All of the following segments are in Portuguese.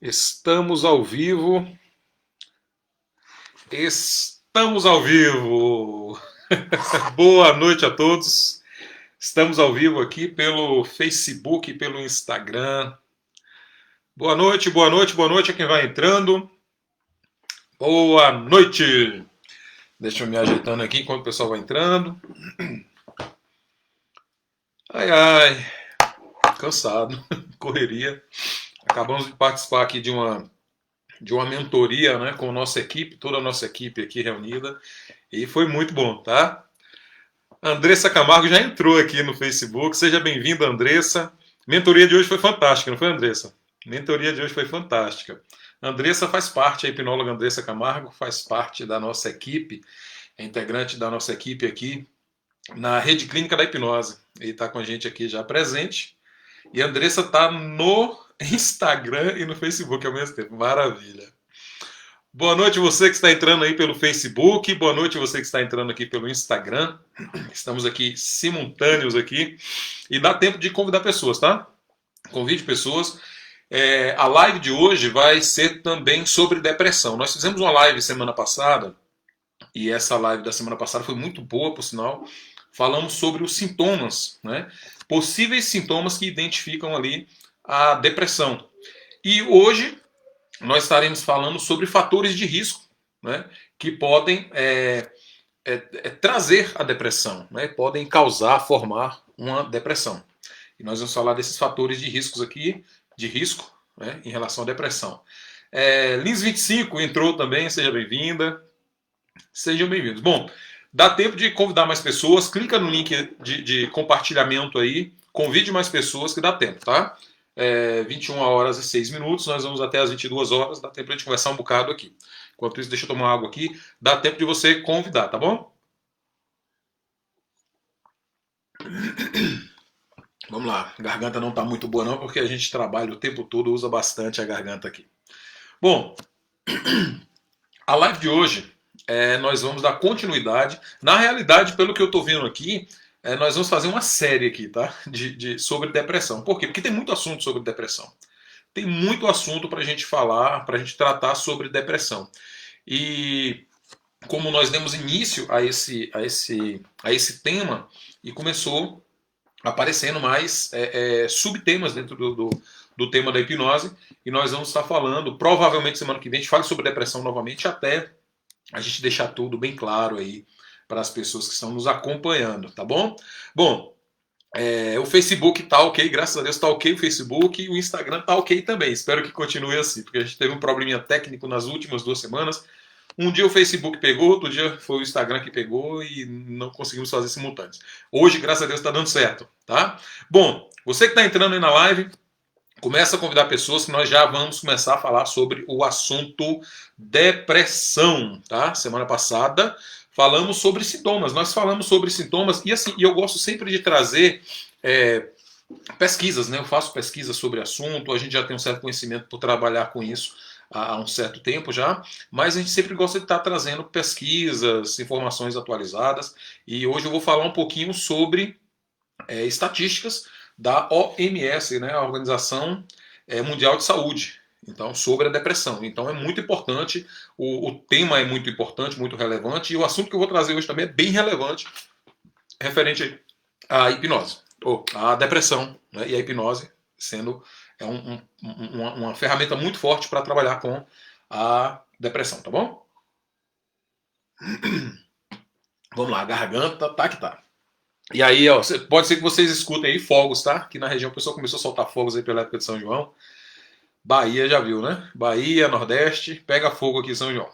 Estamos ao vivo. Estamos ao vivo. Boa noite a todos. Estamos ao vivo aqui pelo Facebook e pelo Instagram. Boa noite, boa noite, boa noite a quem vai entrando. Boa noite. Deixa eu me ajeitando aqui enquanto o pessoal vai entrando. Ai, ai. Cansado. Correria. Acabamos de participar aqui de uma mentoria, né, com a nossa equipe, toda a nossa equipe aqui reunida, e foi muito bom, tá? Andressa Camargo já entrou aqui no Facebook, seja bem-vinda, Andressa. Mentoria de hoje foi fantástica, não foi, Andressa? Mentoria de hoje foi fantástica. Andressa faz parte, a hipnóloga Andressa Camargo faz parte da nossa equipe, é integrante da nossa equipe aqui na Rede Clínica da Hipnose, e está com a gente aqui já presente. E a Andressa está no Instagram e no Facebook ao mesmo tempo. Maravilha. Boa noite você que está entrando aí pelo Facebook. Boa noite você que está entrando aqui pelo Instagram. Estamos aqui simultâneos aqui. E dá tempo de convidar pessoas, tá? Convide pessoas. A live de hoje vai ser também sobre depressão. Nós fizemos uma live semana passada. E essa live da semana passada foi muito boa, por sinal. Falamos sobre os sintomas, né? Possíveis sintomas que identificam ali a depressão. E hoje nós estaremos falando sobre fatores de risco, né, que podem trazer a depressão, né, podem causar, formar uma depressão. E nós vamos falar desses fatores de riscos aqui, de risco, né, em relação à depressão. Lins 25 entrou também, seja bem-vinda. Sejam bem-vindos. Bom, dá tempo de convidar mais pessoas, clica no link de compartilhamento aí, convide mais pessoas que dá tempo, tá? 21 horas e 6 minutos, nós vamos até as 22 horas, dá tempo de a gente conversar um bocado aqui. Enquanto isso, deixa eu tomar água aqui, dá tempo de você convidar, tá bom? Vamos lá, a garganta não tá muito boa não, porque a gente trabalha o tempo todo, usa bastante a garganta aqui. Bom, a live de hoje, nós vamos dar continuidade. Na realidade, pelo que eu estou vendo aqui, nós vamos fazer uma série aqui, tá? Sobre depressão. Por quê? Porque tem muito assunto sobre depressão. Tem muito assunto para a gente falar, para a gente tratar sobre depressão. E como nós demos início a esse tema, e começou aparecendo mais subtemas dentro do tema da hipnose, e nós vamos estar falando, provavelmente semana que vem, a gente fale sobre depressão novamente, até a gente deixar tudo bem claro aí para as pessoas que estão nos acompanhando, tá bom? Bom, o Facebook tá ok, graças a Deus tá ok o Facebook, e o Instagram tá ok também, espero que continue assim, porque a gente teve um probleminha técnico nas últimas 2 semanas. Um dia o Facebook pegou, outro dia foi o Instagram que pegou e não conseguimos fazer simultâneos. Hoje, graças a Deus, está dando certo, tá? Bom, você que está entrando aí na live, começa a convidar pessoas que nós já vamos começar a falar sobre o assunto depressão, tá? Semana passada falamos sobre sintomas, nós falamos sobre sintomas e assim, eu gosto sempre de trazer pesquisas, né? Eu faço pesquisas sobre assunto, a gente já tem um certo conhecimento por trabalhar com isso há um certo tempo já, mas a gente sempre gosta de estar trazendo pesquisas, informações atualizadas, e hoje eu vou falar um pouquinho sobre estatísticas da OMS, né, a Organização Mundial de Saúde, então, sobre a depressão. Então é muito importante, o tema é muito importante, muito relevante, e o assunto que eu vou trazer hoje também é bem relevante, referente à hipnose, ou à depressão, né, e a hipnose sendo uma ferramenta muito forte para trabalhar com a depressão, tá bom? Vamos lá, a garganta tá que tá. E aí, ó, pode ser que vocês escutem aí fogos, tá? Aqui na região o pessoal começou a soltar fogos aí pela época de São João. Bahia já viu, né? Bahia, Nordeste, pega fogo aqui em São João.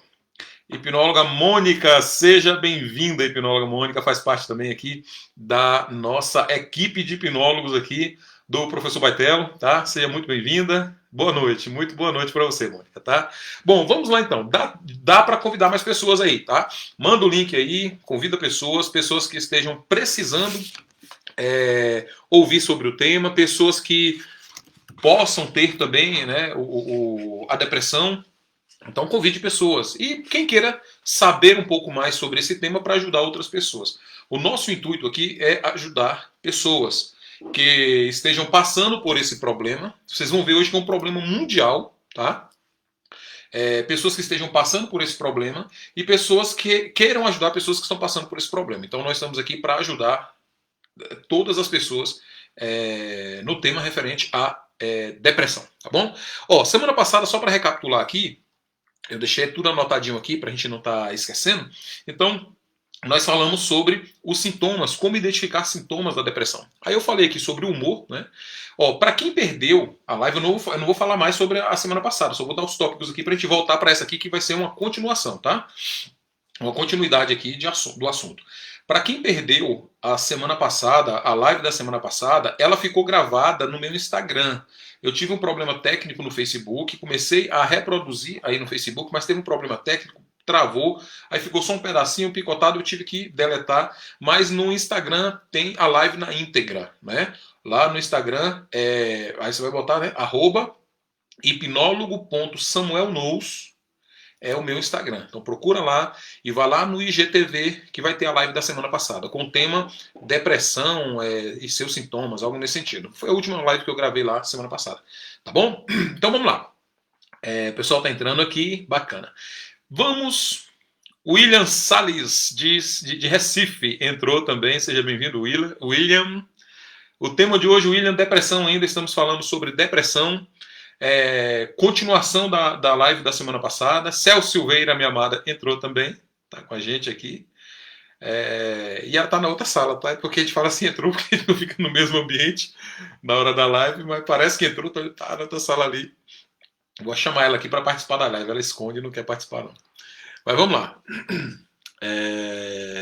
Hipnóloga Mônica, seja bem-vinda, hipnóloga Mônica, faz parte também aqui da nossa equipe de hipnólogos aqui do professor Baitello, tá? Seja muito bem-vinda. Boa noite, muito boa noite para você, Mônica, tá? Bom, vamos lá então. Dá para convidar mais pessoas aí, tá? Manda o link aí, convida pessoas que estejam precisando ouvir sobre o tema, pessoas que possam ter também, né, a depressão. Então convide pessoas. E quem queira saber um pouco mais sobre esse tema para ajudar outras pessoas. O nosso intuito aqui é ajudar pessoas que estejam passando por esse problema. Vocês vão ver hoje que é um problema mundial, tá? Pessoas que estejam passando por esse problema e pessoas que queiram ajudar pessoas que estão passando por esse problema. Então nós estamos aqui para ajudar todas as pessoas no tema referente à depressão, tá bom? Ó, semana passada, só para recapitular aqui, eu deixei tudo anotadinho aqui para a gente não estar esquecendo. Então, nós falamos sobre os sintomas, como identificar sintomas da depressão. Aí eu falei aqui sobre o humor, né? Ó, para quem perdeu a live, eu não vou falar mais sobre a semana passada, só vou dar os tópicos aqui para a gente voltar para essa aqui, que vai ser uma continuação, tá? Uma continuidade aqui do assunto. Para quem perdeu a semana passada, a live da semana passada, ela ficou gravada no meu Instagram. Eu tive um problema técnico no Facebook, comecei a reproduzir aí no Facebook, mas teve um problema técnico, travou, aí ficou só um pedacinho picotado, eu tive que deletar, mas no Instagram tem a live na íntegra, né? Lá no Instagram, aí você vai botar, né, @hipnólogo.samuelnous, é o meu Instagram. Então procura lá e vá lá no IGTV, que vai ter a live da semana passada, com o tema depressão e seus sintomas, algo nesse sentido. Foi a última live que eu gravei lá semana passada. Tá bom? Então vamos lá. O pessoal tá entrando aqui, bacana. Vamos. William Salles, de Recife, entrou também. Seja bem-vindo, William. O tema de hoje, William, depressão ainda. Estamos falando sobre depressão. Continuação da live da semana passada. Celso Silveira, minha amada, entrou também. Tá com a gente aqui. E ela tá na outra sala, tá? Porque a gente fala assim, entrou, porque a gente não fica no mesmo ambiente na hora da live, mas parece que entrou, tá na outra sala ali. Vou chamar ela aqui para participar da live. Ela esconde e não quer participar, não. Mas vamos lá.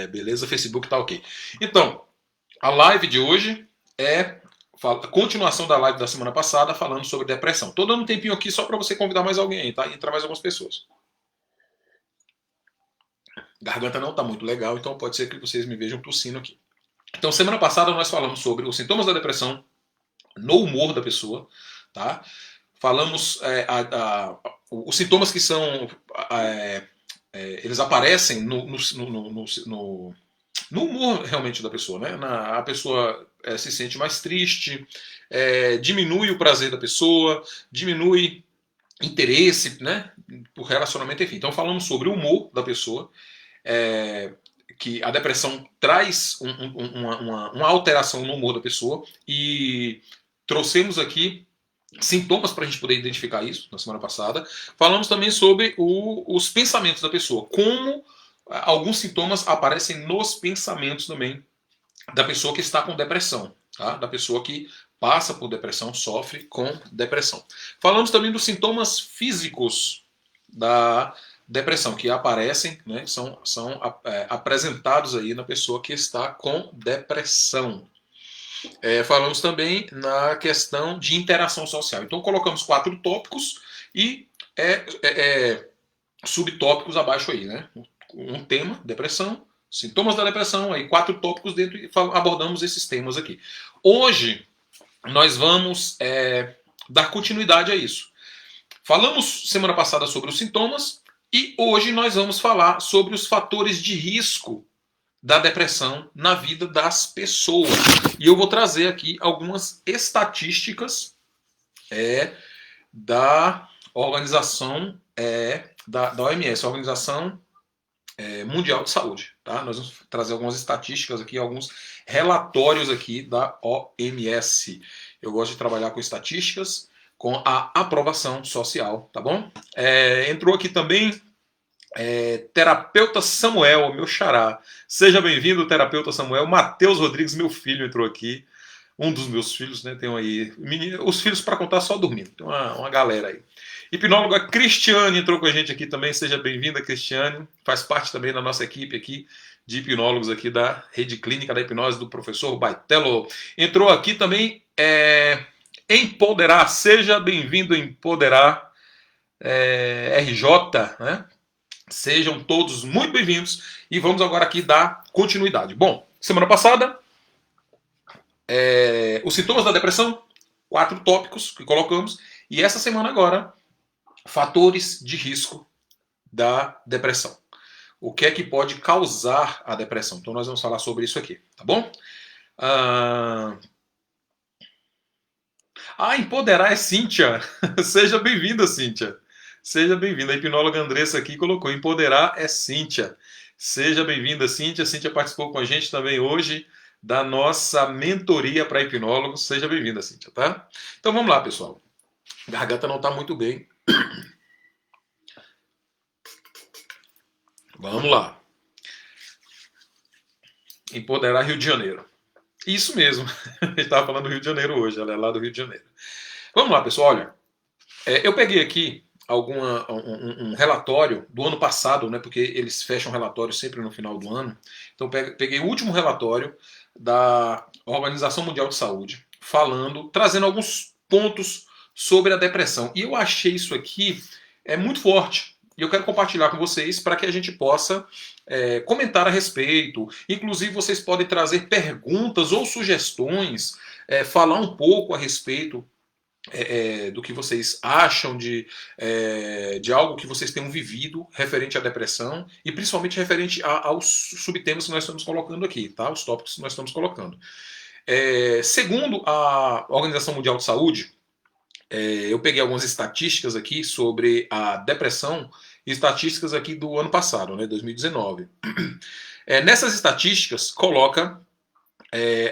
Beleza, o Facebook tá ok. Então, a live de hoje é a continuação da live da semana passada, falando sobre depressão. Tô dando um tempinho aqui só para você convidar mais alguém aí, tá? Entrar mais algumas pessoas. Garganta não tá muito legal, então pode ser que vocês me vejam tossindo aqui. Então, semana passada nós falamos sobre os sintomas da depressão no humor da pessoa, tá? Falamos os sintomas que são eles aparecem no humor realmente da pessoa, né? A pessoa se sente mais triste, diminui o prazer da pessoa, diminui interesse, né, por relacionamento, enfim. Então falamos sobre o humor da pessoa, que a depressão traz uma alteração no humor da pessoa, e trouxemos aqui sintomas para a gente poder identificar isso na semana passada. Falamos também sobre os pensamentos da pessoa, como alguns sintomas aparecem nos pensamentos também da pessoa que está com depressão, tá? Da pessoa que passa por depressão, sofre com depressão. Falamos também dos sintomas físicos da depressão, que aparecem, né, são apresentados aí na pessoa que está com depressão. Falamos também na questão de interação social. Então colocamos 4 tópicos e subtópicos abaixo aí, né? Um tema, depressão, sintomas da depressão, aí 4 tópicos dentro e abordamos esses temas aqui. Hoje nós vamos dar continuidade a isso. Falamos semana passada sobre os sintomas e hoje nós vamos falar sobre os fatores de risco da depressão na vida das pessoas. E eu vou trazer aqui algumas estatísticas da organização da OMS, a Organização Mundial de Saúde. Tá? Nós vamos trazer algumas estatísticas aqui, alguns relatórios aqui da OMS. Eu gosto de trabalhar com estatísticas, com a aprovação social, tá bom? Entrou aqui também terapeuta Samuel, meu xará. Seja bem-vindo, terapeuta Samuel. Matheus Rodrigues, meu filho, entrou aqui. Um dos meus filhos, né? Tem aí. Os filhos para contar só dormindo. Tem uma galera aí. Hipnóloga Cristiane entrou com a gente aqui também. Seja bem-vinda, Cristiane. Faz parte também da nossa equipe aqui de hipnólogos aqui da Rede Clínica da Hipnose do professor Baitello. Entrou aqui também Empoderar. Seja bem-vindo, Empoderar. RJ, né? Sejam todos muito bem-vindos e vamos agora aqui dar continuidade. Bom, semana passada, os sintomas da depressão, 4 tópicos que colocamos, e essa semana agora, fatores de risco da depressão. O que é que pode causar a depressão? Então nós vamos falar sobre isso aqui, tá bom? Ah, empoderar é Cíntia. Seja bem-vinda, Cíntia. Seja bem-vinda. A hipnóloga Andressa aqui colocou: empoderar é Cíntia. Seja bem-vinda, Cíntia. Cíntia participou com a gente também hoje da nossa mentoria para hipnólogos. Seja bem-vinda, Cíntia, tá? Então vamos lá, pessoal. A garganta não está muito bem. Vamos lá. Empoderar Rio de Janeiro. Isso mesmo. A gente estava falando do Rio de Janeiro hoje. Ela é lá do Rio de Janeiro. Vamos lá, pessoal. Olha, eu peguei aqui um relatório do ano passado, né? Porque eles fecham relatório sempre no final do ano. Então peguei o último relatório da Organização Mundial de Saúde, trazendo alguns pontos sobre a depressão. E eu achei isso aqui muito forte. E eu quero compartilhar com vocês para que a gente possa comentar a respeito. Inclusive, vocês podem trazer perguntas ou sugestões, falar um pouco a respeito do que vocês acham de algo que vocês tenham vivido referente à depressão e principalmente referente aos subtemas que nós estamos colocando aqui, tá? Os tópicos que nós estamos colocando. Segundo a Organização Mundial de Saúde, eu peguei algumas estatísticas aqui sobre a depressão, estatísticas aqui do ano passado, né, 2019. Nessas estatísticas, coloca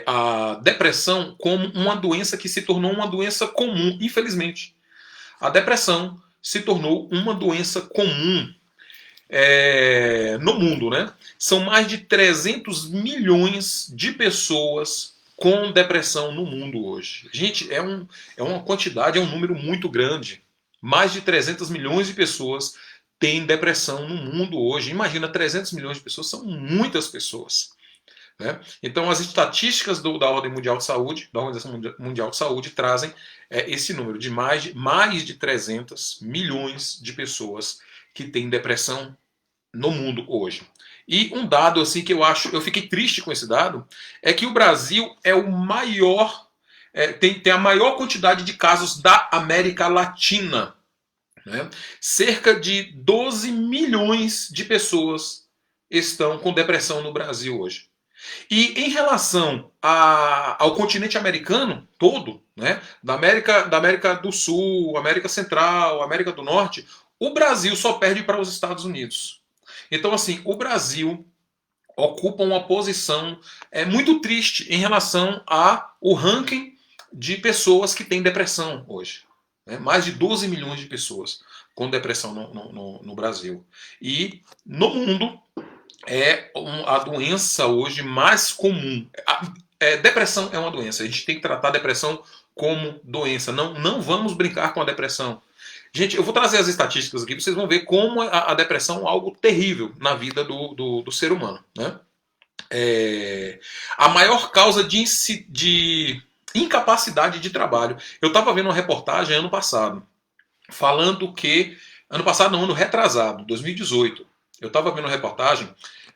a depressão como uma doença que se tornou uma doença comum, infelizmente. A depressão se tornou uma doença comum no mundo, né? São mais de 300 milhões de pessoas com depressão no mundo hoje. Gente, é uma quantidade, é um número muito grande. Mais de 300 milhões de pessoas têm depressão no mundo hoje. Imagina, 300 milhões de pessoas são muitas pessoas. Né? Então, as estatísticas da Ordem Mundial de Saúde, da Organização Mundial de Saúde, trazem esse número de mais de 300 milhões de pessoas que têm depressão no mundo hoje. E um dado assim que eu fiquei triste com esse dado, é que o Brasil é o maior, tem a maior quantidade de casos da América Latina. Né? Cerca de 12 milhões de pessoas estão com depressão no Brasil hoje. E em relação ao continente americano todo, né, da América do Sul, América Central, América do Norte, o Brasil só perde para os Estados Unidos. Então, assim, o Brasil ocupa uma posição muito triste em relação ao ranking de pessoas que têm depressão hoje. Né? Mais de 12 milhões de pessoas com depressão no Brasil. E no mundo é a doença hoje mais comum. Depressão é uma doença. A gente tem que tratar a depressão como doença. Não vamos brincar com a depressão. Gente, eu vou trazer as estatísticas aqui, vocês vão ver como a depressão é algo terrível na vida do ser humano. Né? A maior causa de incapacidade de trabalho. Eu estava vendo uma reportagem ano passado, falando que... Ano passado não, ano retrasado, 2018. Eu estava vendo uma reportagem,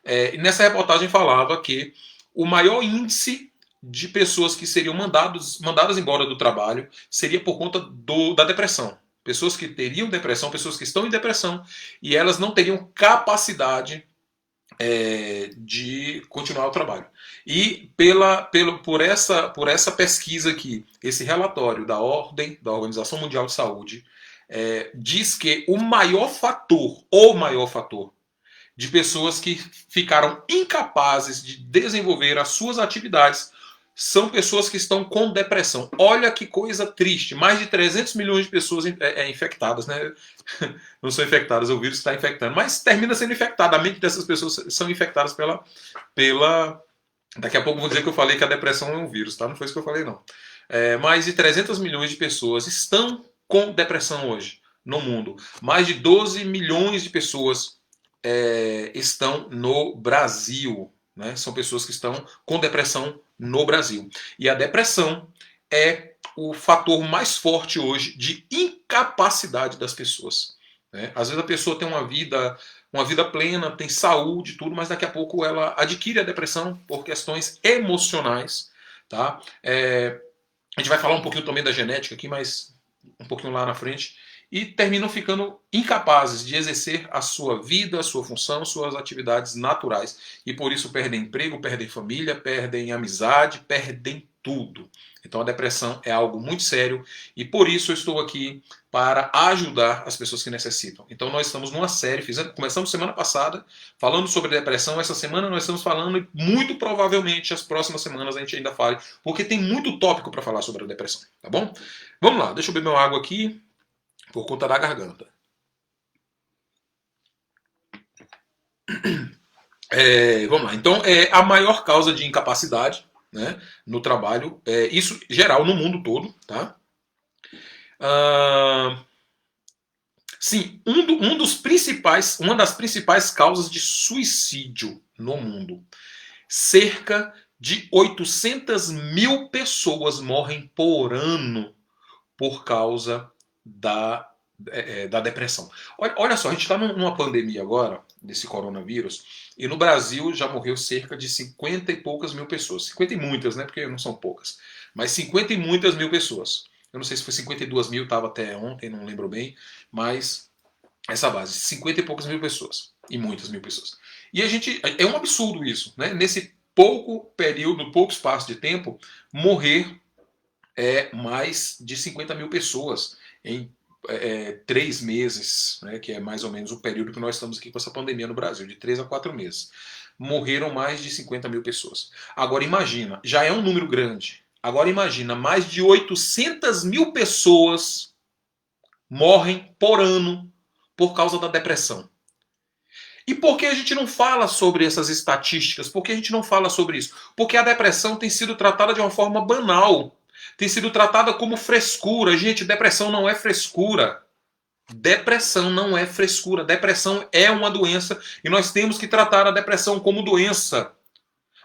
e nessa reportagem falava que o maior índice de pessoas que seriam mandadas embora do trabalho seria por conta da depressão. Pessoas que teriam depressão, pessoas que estão em depressão, e elas não teriam capacidade de continuar o trabalho. E por essa pesquisa aqui, esse relatório da Organização Mundial de Saúde, diz que o maior fator de pessoas que ficaram incapazes de desenvolver as suas atividades são pessoas que estão com depressão. Olha que coisa triste. Mais de 300 milhões de pessoas infectadas, né? Não são infectadas, o vírus está infectando, mas termina sendo infectada. A mente dessas pessoas são infectadas pela... Daqui a pouco vou dizer que eu falei que a depressão é um vírus, tá? Não foi isso que eu falei, não. Mais de 300 milhões de pessoas estão com depressão hoje no mundo. Mais de 12 milhões de pessoas estão no Brasil. Né? São pessoas que estão com depressão no Brasil. E a depressão é o fator mais forte hoje de incapacidade das pessoas. Né? Às vezes a pessoa tem uma vida plena, tem saúde, tudo, mas daqui a pouco ela adquire a depressão por questões emocionais. Tá? A gente vai falar um pouquinho também da genética aqui, mas um pouquinho lá na frente. E terminam ficando incapazes de exercer a sua vida, a sua função, suas atividades naturais. E por isso perdem emprego, perdem família, perdem amizade, perdem tudo. Então a depressão é algo muito sério e por isso eu estou aqui para ajudar as pessoas que necessitam. Então nós estamos numa série, começamos semana passada falando sobre depressão, essa semana nós estamos falando e muito provavelmente as próximas semanas a gente ainda fale, porque tem muito tópico para falar sobre a depressão, tá bom? Vamos lá, deixa eu beber uma água aqui por conta da garganta. Vamos lá, então a maior causa de incapacidade, né, no trabalho, isso geral no mundo todo, tá? Sim, uma das principais causas de suicídio no mundo. Cerca de 800 mil pessoas morrem por ano por causa da depressão. Olha só, a gente está numa pandemia agora, desse coronavírus, e no Brasil já morreu cerca de 50 e poucas mil pessoas. 50 e muitas, né? Porque não são poucas. Mas 50 e muitas mil pessoas. Eu não sei se foi 52 mil, estava até ontem, não lembro bem. Mas essa base, 50 e poucas mil pessoas. E muitas mil pessoas. E a gente. É um absurdo isso, né? Nesse pouco período, pouco espaço de tempo, morrer mais de 50 mil pessoas em 3 meses, né, que é mais ou menos o período que nós estamos aqui com essa pandemia no Brasil, de 3 a 4 meses. Morreram mais de 50 mil pessoas. Agora imagina, já é um número grande. Agora imagina, mais de 800 mil pessoas morrem por ano por causa da depressão. E por que a gente não fala sobre essas estatísticas? Por que a gente não fala sobre isso? Porque a depressão tem sido tratada de uma forma banal. Tem sido tratada como frescura. Gente, depressão não é frescura. Depressão não é frescura. Depressão é uma doença e nós temos que tratar a depressão como doença.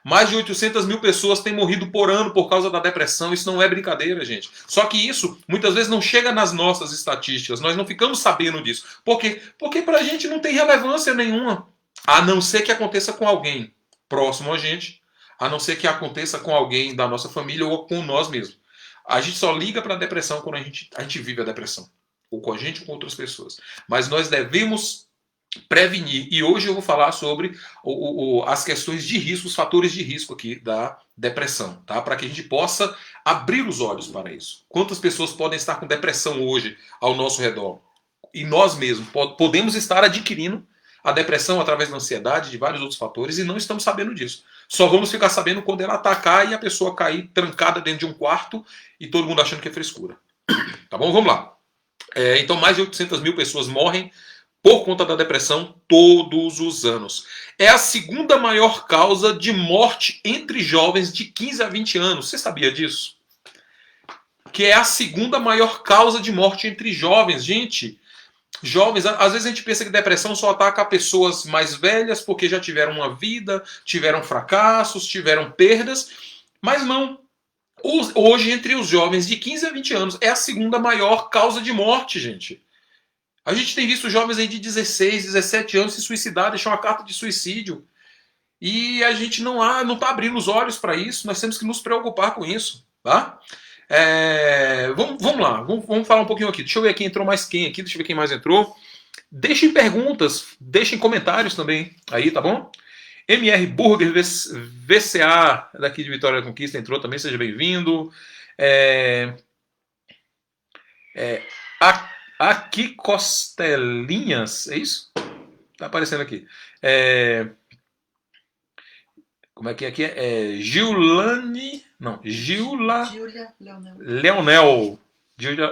Mais de 800 mil pessoas têm morrido por ano por causa da depressão. Isso não é brincadeira, gente. Só que isso muitas vezes não chega nas nossas estatísticas. Nós não ficamos sabendo disso. Por quê? Porque pra gente não tem relevância nenhuma. A não ser que aconteça com alguém próximo a gente. A não ser que aconteça com alguém da nossa família ou com nós mesmos. A gente só liga para a depressão quando a gente vive a depressão. Ou com a gente ou com outras pessoas. Mas nós devemos prevenir. E hoje eu vou falar sobre as questões de risco, os fatores de risco aqui da depressão. Tá? Para que a gente possa abrir os olhos para isso. Quantas pessoas podem estar com depressão hoje ao nosso redor? E nós mesmos podemos estar adquirindo a depressão através da ansiedade, de vários outros fatores, e não estamos sabendo disso. Só vamos ficar sabendo quando ela atacar e a pessoa cair trancada dentro de um quarto e todo mundo achando que é frescura. Tá bom? Vamos lá. Então, mais de 800 mil pessoas morrem por conta da depressão todos os anos. É a segunda maior causa de morte entre jovens de 15 a 20 anos. Você sabia disso? Que é a segunda maior causa de morte entre jovens. Gente, jovens, às vezes a gente pensa que depressão só ataca pessoas mais velhas porque já tiveram uma vida, tiveram fracassos, tiveram perdas, mas não. Hoje, entre os jovens de 15 a 20 anos, é a segunda maior causa de morte, gente. A gente tem visto jovens aí de 16, 17 anos se suicidar, deixar uma carta de suicídio. E a gente não está abrindo os olhos para isso, nós temos que nos preocupar com isso, tá? Vamos lá, vamos falar um pouquinho aqui. Deixa eu ver aqui, entrou mais quem aqui, deixa eu ver quem mais entrou. Deixem perguntas, deixem comentários também aí, tá bom? MR Burger VCA, daqui de Vitória da Conquista, entrou também, seja bem-vindo. Aqui Costelinhas, é isso? Tá aparecendo aqui. Como é que aqui é? Giulane. Não, Gila. Júlia Leonel.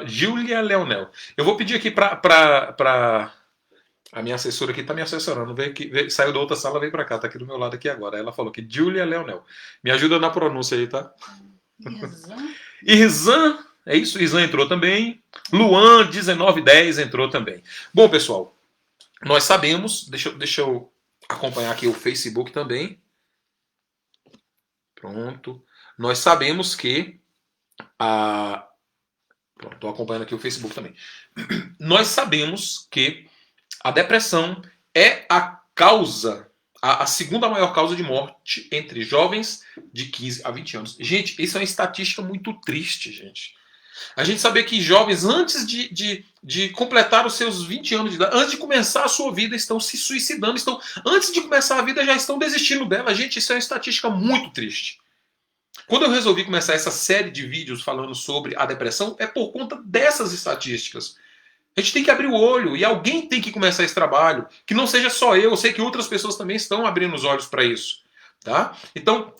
Júlia Leonel. Eu vou pedir aqui para a minha assessora aqui está me assessorando. Saiu da outra sala, veio para cá, está aqui do meu lado aqui agora. Ela falou que Júlia Leonel. Me ajuda na pronúncia aí, tá? Irzan, é isso? Irzan entrou também. Luan, 1910, entrou também. Bom, pessoal, nós sabemos, deixa eu acompanhar aqui o Facebook também. Pronto. Nós sabemos que estou acompanhando aqui o Facebook também. Nós sabemos que a depressão é a segunda maior causa de morte entre jovens de 15 a 20 anos. Gente, isso é uma estatística muito triste, gente. A gente saber que jovens, antes de completar os seus 20 anos de idade, antes de começar a sua vida, estão se suicidando, antes de começar a vida, já estão desistindo dela. Gente, isso é uma estatística muito triste. Quando eu resolvi começar essa série de vídeos falando sobre a depressão, é por conta dessas estatísticas. A gente tem que abrir o olho e alguém tem que começar esse trabalho. Que não seja só eu sei que outras pessoas também estão abrindo os olhos para isso. Tá? Então,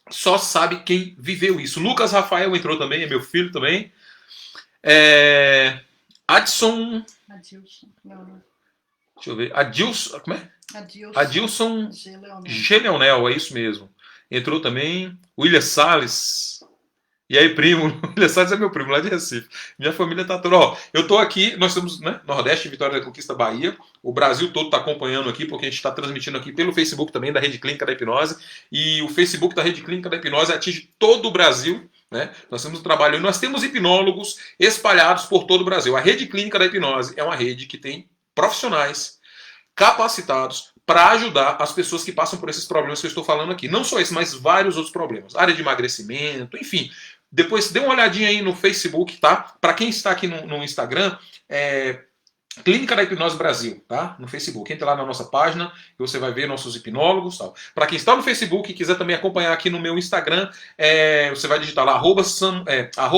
só sabe quem viveu isso. Lucas Rafael entrou também, é meu filho também. Adson. Adilson. Não. Deixa eu ver. Adilson. Como é? Adilson G. Leonel, é isso mesmo. Entrou também. William Salles. E aí, primo? O William Salles é meu primo, lá de Recife. Minha família tá toda. Ó, eu tô aqui, nós estamos, né? Nordeste, Vitória da Conquista, Bahia. O Brasil todo tá acompanhando aqui, porque a gente está transmitindo aqui pelo Facebook também, da Rede Clínica da Hipnose. E o Facebook da Rede Clínica da Hipnose atinge todo o Brasil. Né? Nós temos um trabalho, nós temos hipnólogos espalhados por todo o Brasil. A Rede Clínica da Hipnose é uma rede que tem profissionais capacitados para ajudar as pessoas que passam por esses problemas que eu estou falando aqui. Não só esse, mas vários outros problemas. Área de emagrecimento, enfim. Depois dê uma olhadinha aí no Facebook, tá? Para quem está aqui no Instagram, Clínica da Hipnose Brasil, tá? No Facebook. Entre lá na nossa página e você vai ver nossos hipnólogos, tal. Para quem está no Facebook e quiser também acompanhar aqui no meu Instagram, você vai digitar lá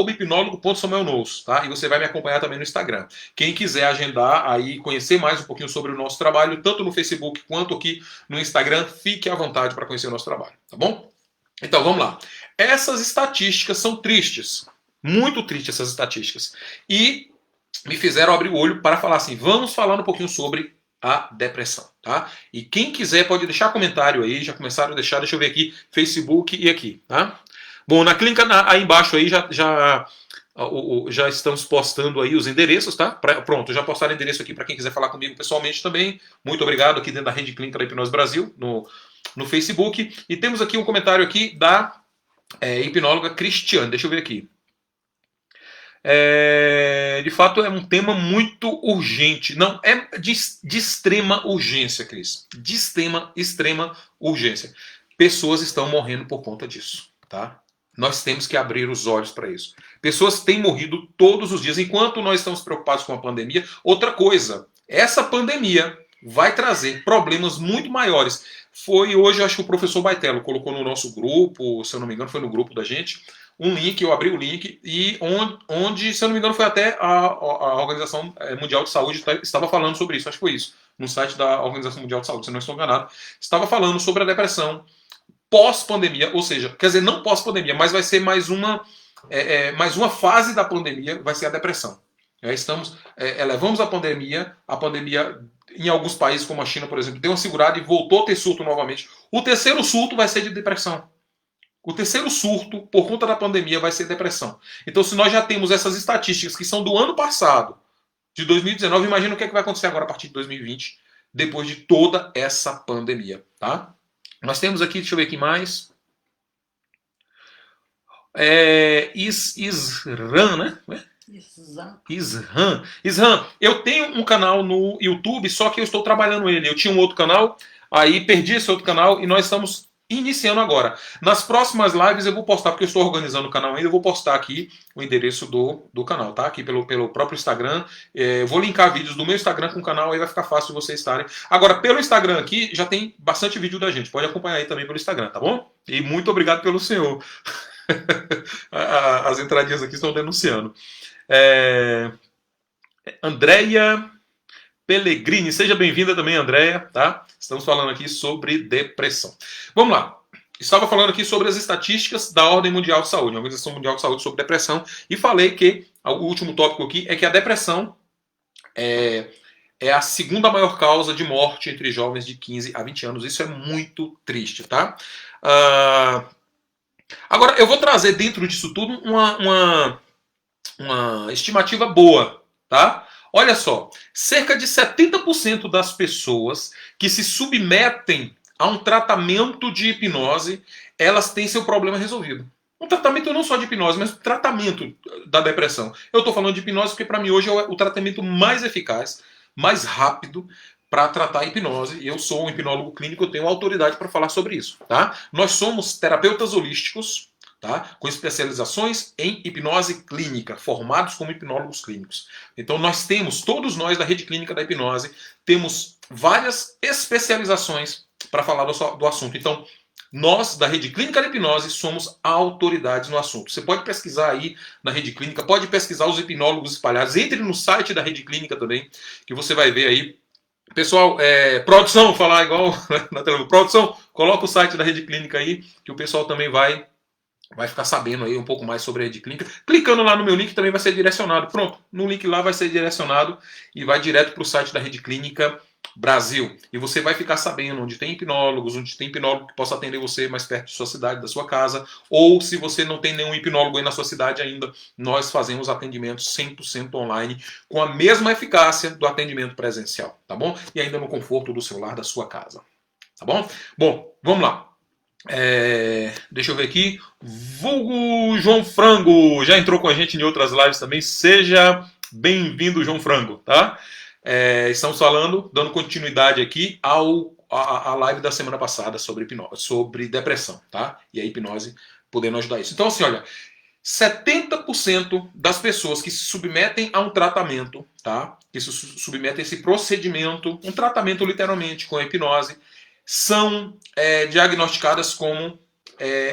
@hipnólogo.samuelnous, tá? E você vai me acompanhar também no Instagram. Quem quiser agendar aí, conhecer mais um pouquinho sobre o nosso trabalho, tanto no Facebook quanto aqui no Instagram, fique à vontade para conhecer o nosso trabalho, tá bom? Então, vamos lá. Essas estatísticas são tristes. Muito tristes essas estatísticas. E me fizeram abrir o olho para falar assim, vamos falar um pouquinho sobre a depressão, tá? E quem quiser pode deixar comentário aí, já começaram a deixar, deixa eu ver aqui, Facebook e aqui, tá? Bom, na clínica aí embaixo aí já estamos postando aí os endereços, tá? Pronto, já postaram o endereço aqui para quem quiser falar comigo pessoalmente também. Muito obrigado aqui dentro da Rede Clínica da Hipnose Brasil, no Facebook. E temos aqui um comentário aqui da hipnóloga Cristiane. Deixa eu ver aqui. De fato, é um tema muito urgente. Não, é de extrema urgência, Cris. De extrema urgência. Pessoas estão morrendo por conta disso, tá? Nós temos que abrir os olhos para isso. Pessoas têm morrido todos os dias. Enquanto nós estamos preocupados com a pandemia, outra coisa, essa pandemia vai trazer problemas muito maiores. Foi hoje, acho que o professor Baitello colocou no nosso grupo, se eu não me engano, foi no grupo da gente, um link, eu abri o link, e onde, se eu não me engano, foi até a Organização Mundial de Saúde estava falando sobre isso, acho que foi isso, no site da Organização Mundial de Saúde, se eu não estou enganado, estava falando sobre a depressão pós-pandemia, ou seja, quer dizer, não pós-pandemia, mas vai ser mais uma fase da pandemia, vai ser a depressão. Elevamos a pandemia em alguns países como a China, por exemplo, deu uma segurada e voltou a ter surto novamente. O terceiro surto vai ser de depressão. O terceiro surto, por conta da pandemia, vai ser depressão. Então, se nós já temos essas estatísticas que são do ano passado, de 2019, imagina o que vai acontecer agora a partir de 2020, depois de toda essa pandemia, tá? Nós temos aqui, deixa eu ver aqui mais. Isran, né? Isran. Eu tenho um canal no YouTube, só que eu estou trabalhando ele. Eu tinha um outro canal, aí perdi esse outro canal e nós estamos iniciando agora. Nas próximas lives eu vou postar, porque eu estou organizando o canal ainda, eu vou postar aqui o endereço do canal, tá? Aqui pelo próprio Instagram. Eu vou linkar vídeos do meu Instagram com o canal, aí vai ficar fácil de vocês estarem. Agora, pelo Instagram aqui, já tem bastante vídeo da gente. Pode acompanhar aí também pelo Instagram, tá bom? E muito obrigado pelo senhor. As entradinhas aqui estão denunciando. Andréia Pellegrini, seja bem-vinda também, Andréia, tá? Estamos falando aqui sobre depressão. Vamos lá. Estava falando aqui sobre as estatísticas da Ordem Mundial de Saúde, a Organização Mundial de Saúde sobre depressão, e falei que o último tópico aqui é que a depressão é a segunda maior causa de morte entre jovens de 15 a 20 anos. Isso é muito triste, tá? Agora, eu vou trazer dentro disso tudo uma estimativa boa, tá? Olha só, cerca de 70% das pessoas que se submetem a um tratamento de hipnose, elas têm seu problema resolvido. Um tratamento não só de hipnose, mas um tratamento da depressão. Eu estou falando de hipnose porque para mim hoje é o tratamento mais eficaz, mais rápido para tratar a hipnose. E eu sou um hipnólogo clínico, eu tenho autoridade para falar sobre isso, tá? Nós somos terapeutas holísticos, tá? Com especializações em hipnose clínica, formados como hipnólogos clínicos. Então todos nós da Rede Clínica da Hipnose, temos várias especializações para falar do assunto. Então, Nós, da Rede Clínica de Hipnose, somos autoridades no assunto. Você pode pesquisar aí na Rede Clínica, pode pesquisar os hipnólogos espalhados. Entre no site da Rede Clínica também, que você vai ver aí. Pessoal, produção, falar igual na televisão. Produção, coloca o site da Rede Clínica aí, que o pessoal também vai ficar sabendo aí um pouco mais sobre a Rede Clínica. Clicando lá no meu link também vai ser direcionado. Pronto, no link lá vai ser direcionado e vai direto para o site da Rede Clínica Brasil. E você vai ficar sabendo onde tem hipnólogos, onde tem hipnólogo que possa atender você mais perto de sua cidade, da sua casa. Ou se você não tem nenhum hipnólogo aí na sua cidade ainda, nós fazemos atendimentos 100% online com a mesma eficácia do atendimento presencial, tá bom? E ainda no conforto do celular da sua casa, tá bom? Bom, vamos lá. Deixa eu ver aqui. Vulgo João Frango já entrou com a gente em outras lives também. Seja bem-vindo, João Frango, tá? Estamos falando, dando continuidade aqui à live da semana passada sobre hipnose, sobre depressão, tá? E a hipnose podendo ajudar isso. Então, assim, olha, 70% das pessoas que se submetem a um tratamento, tá? Que se submetem a esse procedimento, um tratamento literalmente com a hipnose, são diagnosticadas como...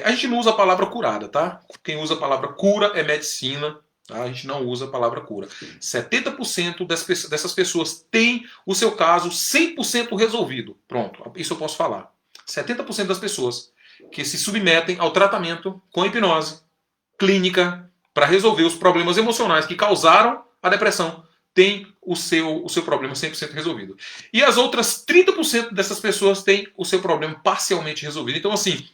a gente não usa a palavra curada, tá? Quem usa a palavra cura é medicina, tá? A gente não usa a palavra cura. 70% dessas pessoas têm o seu caso 100% resolvido. Pronto, isso eu posso falar. 70% das pessoas que se submetem ao tratamento com hipnose clínica para resolver os problemas emocionais que causaram a depressão tem o seu problema 100% resolvido. E as outras 30% dessas pessoas têm o seu problema parcialmente resolvido. Então, assim,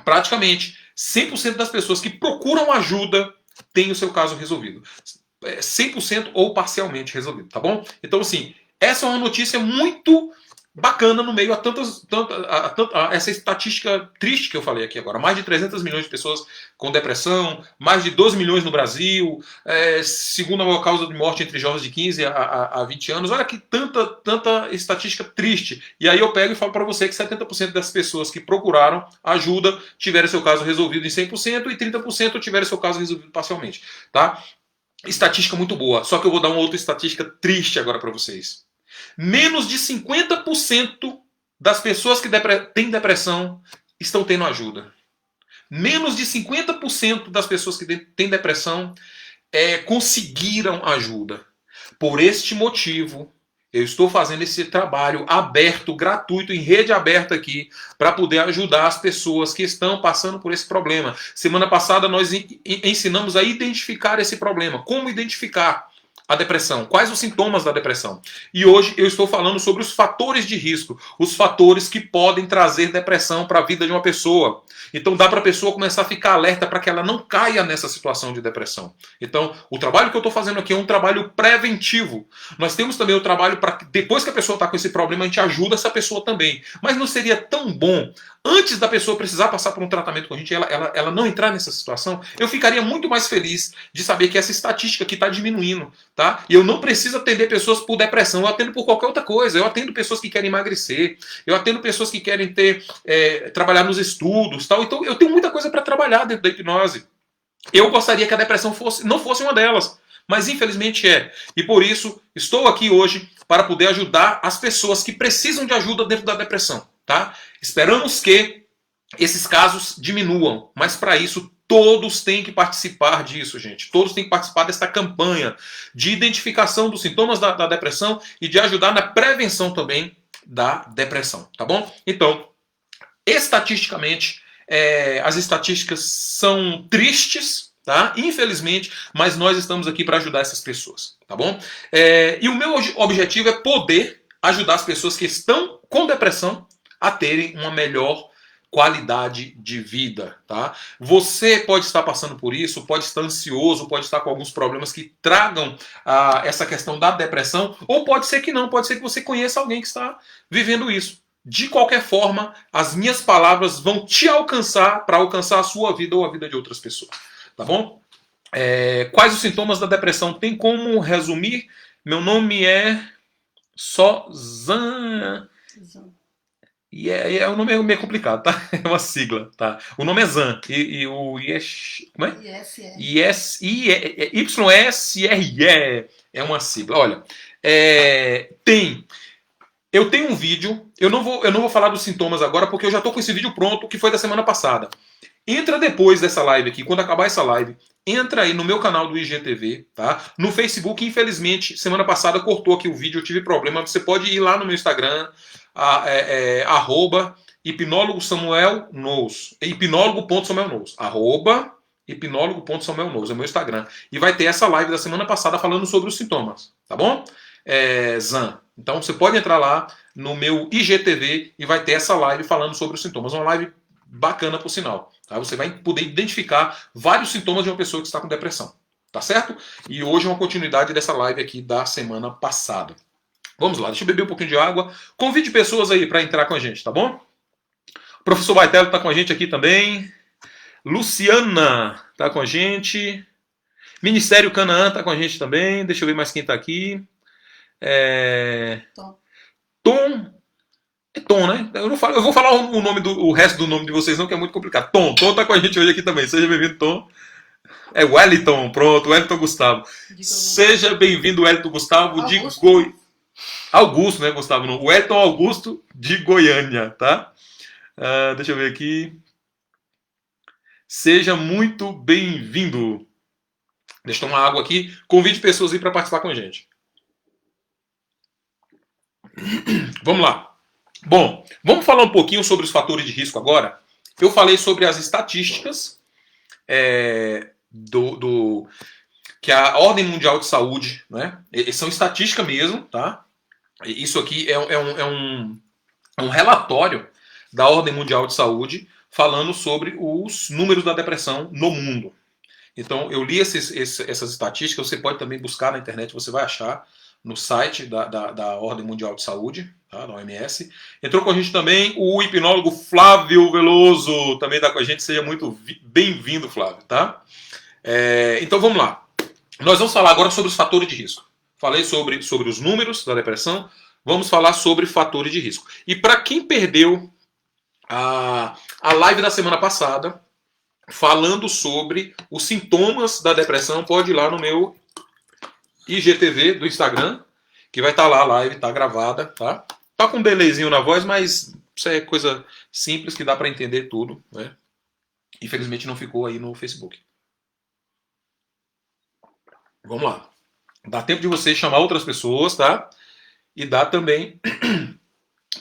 praticamente 100% das pessoas que procuram ajuda têm o seu caso resolvido. 100% ou parcialmente resolvido, tá bom? Então, assim, essa é uma notícia muito bacana no meio a essa estatística triste que eu falei aqui agora. Mais de 300 milhões de pessoas com depressão, mais de 12 milhões no Brasil, segunda maior causa de morte entre jovens de 15 a 20 anos. Olha que tanta estatística triste. E aí eu pego e falo para você que 70% das pessoas que procuraram ajuda tiveram seu caso resolvido em 100% e 30% tiveram seu caso resolvido parcialmente. Tá? Estatística muito boa. Só que eu vou dar uma outra estatística triste agora para vocês. Menos de 50% das pessoas que têm depressão estão tendo ajuda. Menos de 50% das pessoas que têm depressão conseguiram ajuda. Por este motivo, eu estou fazendo esse trabalho aberto, gratuito, em rede aberta aqui, para poder ajudar as pessoas que estão passando por esse problema. Semana passada nós ensinamos a identificar esse problema. Como identificar a depressão? Quais os sintomas da depressão? E hoje eu estou falando sobre os fatores de risco, os fatores que podem trazer depressão para a vida de uma pessoa. Então dá para a pessoa começar a ficar alerta para que ela não caia nessa situação de depressão. Então o trabalho que eu estou fazendo aqui é um trabalho preventivo. Nós temos também o trabalho para que depois que a pessoa está com esse problema, a gente ajuda essa pessoa também. Mas não seria tão bom, antes da pessoa precisar passar por um tratamento com a gente, ela não entrar nessa situação? Eu ficaria muito mais feliz de saber que essa estatística aqui está diminuindo. Tá? E eu não preciso atender pessoas por depressão, eu atendo por qualquer outra coisa. Eu atendo pessoas que querem emagrecer, eu atendo pessoas que querem trabalhar nos estudos, tal. Então eu tenho muita coisa para trabalhar dentro da hipnose. Eu gostaria que a depressão não fosse uma delas, mas infelizmente é. E por isso estou aqui hoje para poder ajudar as pessoas que precisam de ajuda dentro da depressão. Tá? Esperamos que esses casos diminuam, mas para isso todos têm que participar disso, gente. Todos têm que participar desta campanha de identificação dos sintomas da depressão e de ajudar na prevenção também da depressão, tá bom? Então, estatisticamente, as estatísticas são tristes, tá? Infelizmente, mas nós estamos aqui para ajudar essas pessoas, tá bom? E o meu objetivo é poder ajudar as pessoas que estão com depressão a terem uma melhor qualidade de vida, tá? Você pode estar passando por isso, pode estar ansioso, pode estar com alguns problemas que tragam essa questão da depressão, ou pode ser que não, pode ser que você conheça alguém que está vivendo isso. De qualquer forma, as minhas palavras vão te alcançar para alcançar a sua vida ou a vida de outras pessoas, tá bom? Quais os sintomas da depressão? Tem como resumir? Meu nome é Sozan... E o nome é meio complicado, tá? É uma sigla, tá? O nome é Zan. E o IS... Como é? YSRE. É uma sigla. Olha, tem Eu tenho um vídeo, eu não vou falar dos sintomas agora, porque eu já estou com esse vídeo pronto, que foi da semana passada. Entra depois dessa live aqui, quando acabar essa live, entra aí no meu canal do IGTV, tá? No Facebook, infelizmente, semana passada cortou aqui o vídeo, eu tive problema. Você pode ir lá no meu Instagram, arroba hipnólogo Samuel Nous, hipnólogo.samuel Nous, arroba hipnólogo.samuel Nous, é o meu Instagram. E vai ter essa live da semana passada falando sobre os sintomas, tá bom? Zan. Então você pode entrar lá no meu IGTV e vai ter essa live falando sobre os sintomas. Uma live bacana, por sinal. Tá? Você vai poder identificar vários sintomas de uma pessoa que está com depressão. Tá certo? E hoje é uma continuidade dessa live aqui da semana passada. Vamos lá, deixa eu beber um pouquinho de água. Convide pessoas aí para entrar com a gente, tá bom? O professor Baitello está com a gente aqui também. Luciana está com a gente. Ministério Canaã está com a gente também. Deixa eu ver mais quem está aqui. Tom. É Tom, né? Eu vou falar o resto do nome de vocês não, que é muito complicado. Tom tá com a gente hoje aqui também. Seja bem-vindo, Tom. É Wellington, pronto, Wellington Gustavo. Seja bem-vindo, Wellington Gustavo de Augusto, né, Gustavo? Não. Wellington Augusto de Goiânia, tá? Deixa eu ver aqui. Seja muito bem-vindo. Deixa eu tomar água aqui. Convide pessoas aí para participar com a gente. Vamos lá. Bom, vamos falar um pouquinho sobre os fatores de risco agora. Eu falei sobre as estatísticas que a Ordem Mundial de Saúde, né? São estatísticas mesmo, tá? Isso aqui é um relatório da Ordem Mundial de Saúde falando sobre os números da depressão no mundo. Então, eu li essas estatísticas, você pode também buscar na internet, você vai achar no site da Ordem Mundial de Saúde, tá, da OMS. Entrou com a gente também o hipnólogo Flávio Veloso, também está com a gente, seja muito bem-vindo, Flávio, tá? Então vamos lá. Nós vamos falar agora sobre os fatores de risco. Falei sobre os números da depressão, vamos falar sobre fatores de risco. E para quem perdeu a live da semana passada, falando sobre os sintomas da depressão, pode ir lá no meu IGTV do Instagram, que vai estar lá, a live está gravada, tá? Tá com um delayzinho na voz, mas isso é coisa simples que dá para entender tudo, né? Infelizmente não ficou aí no Facebook. Vamos lá. Dá tempo de você chamar outras pessoas, tá? E dá também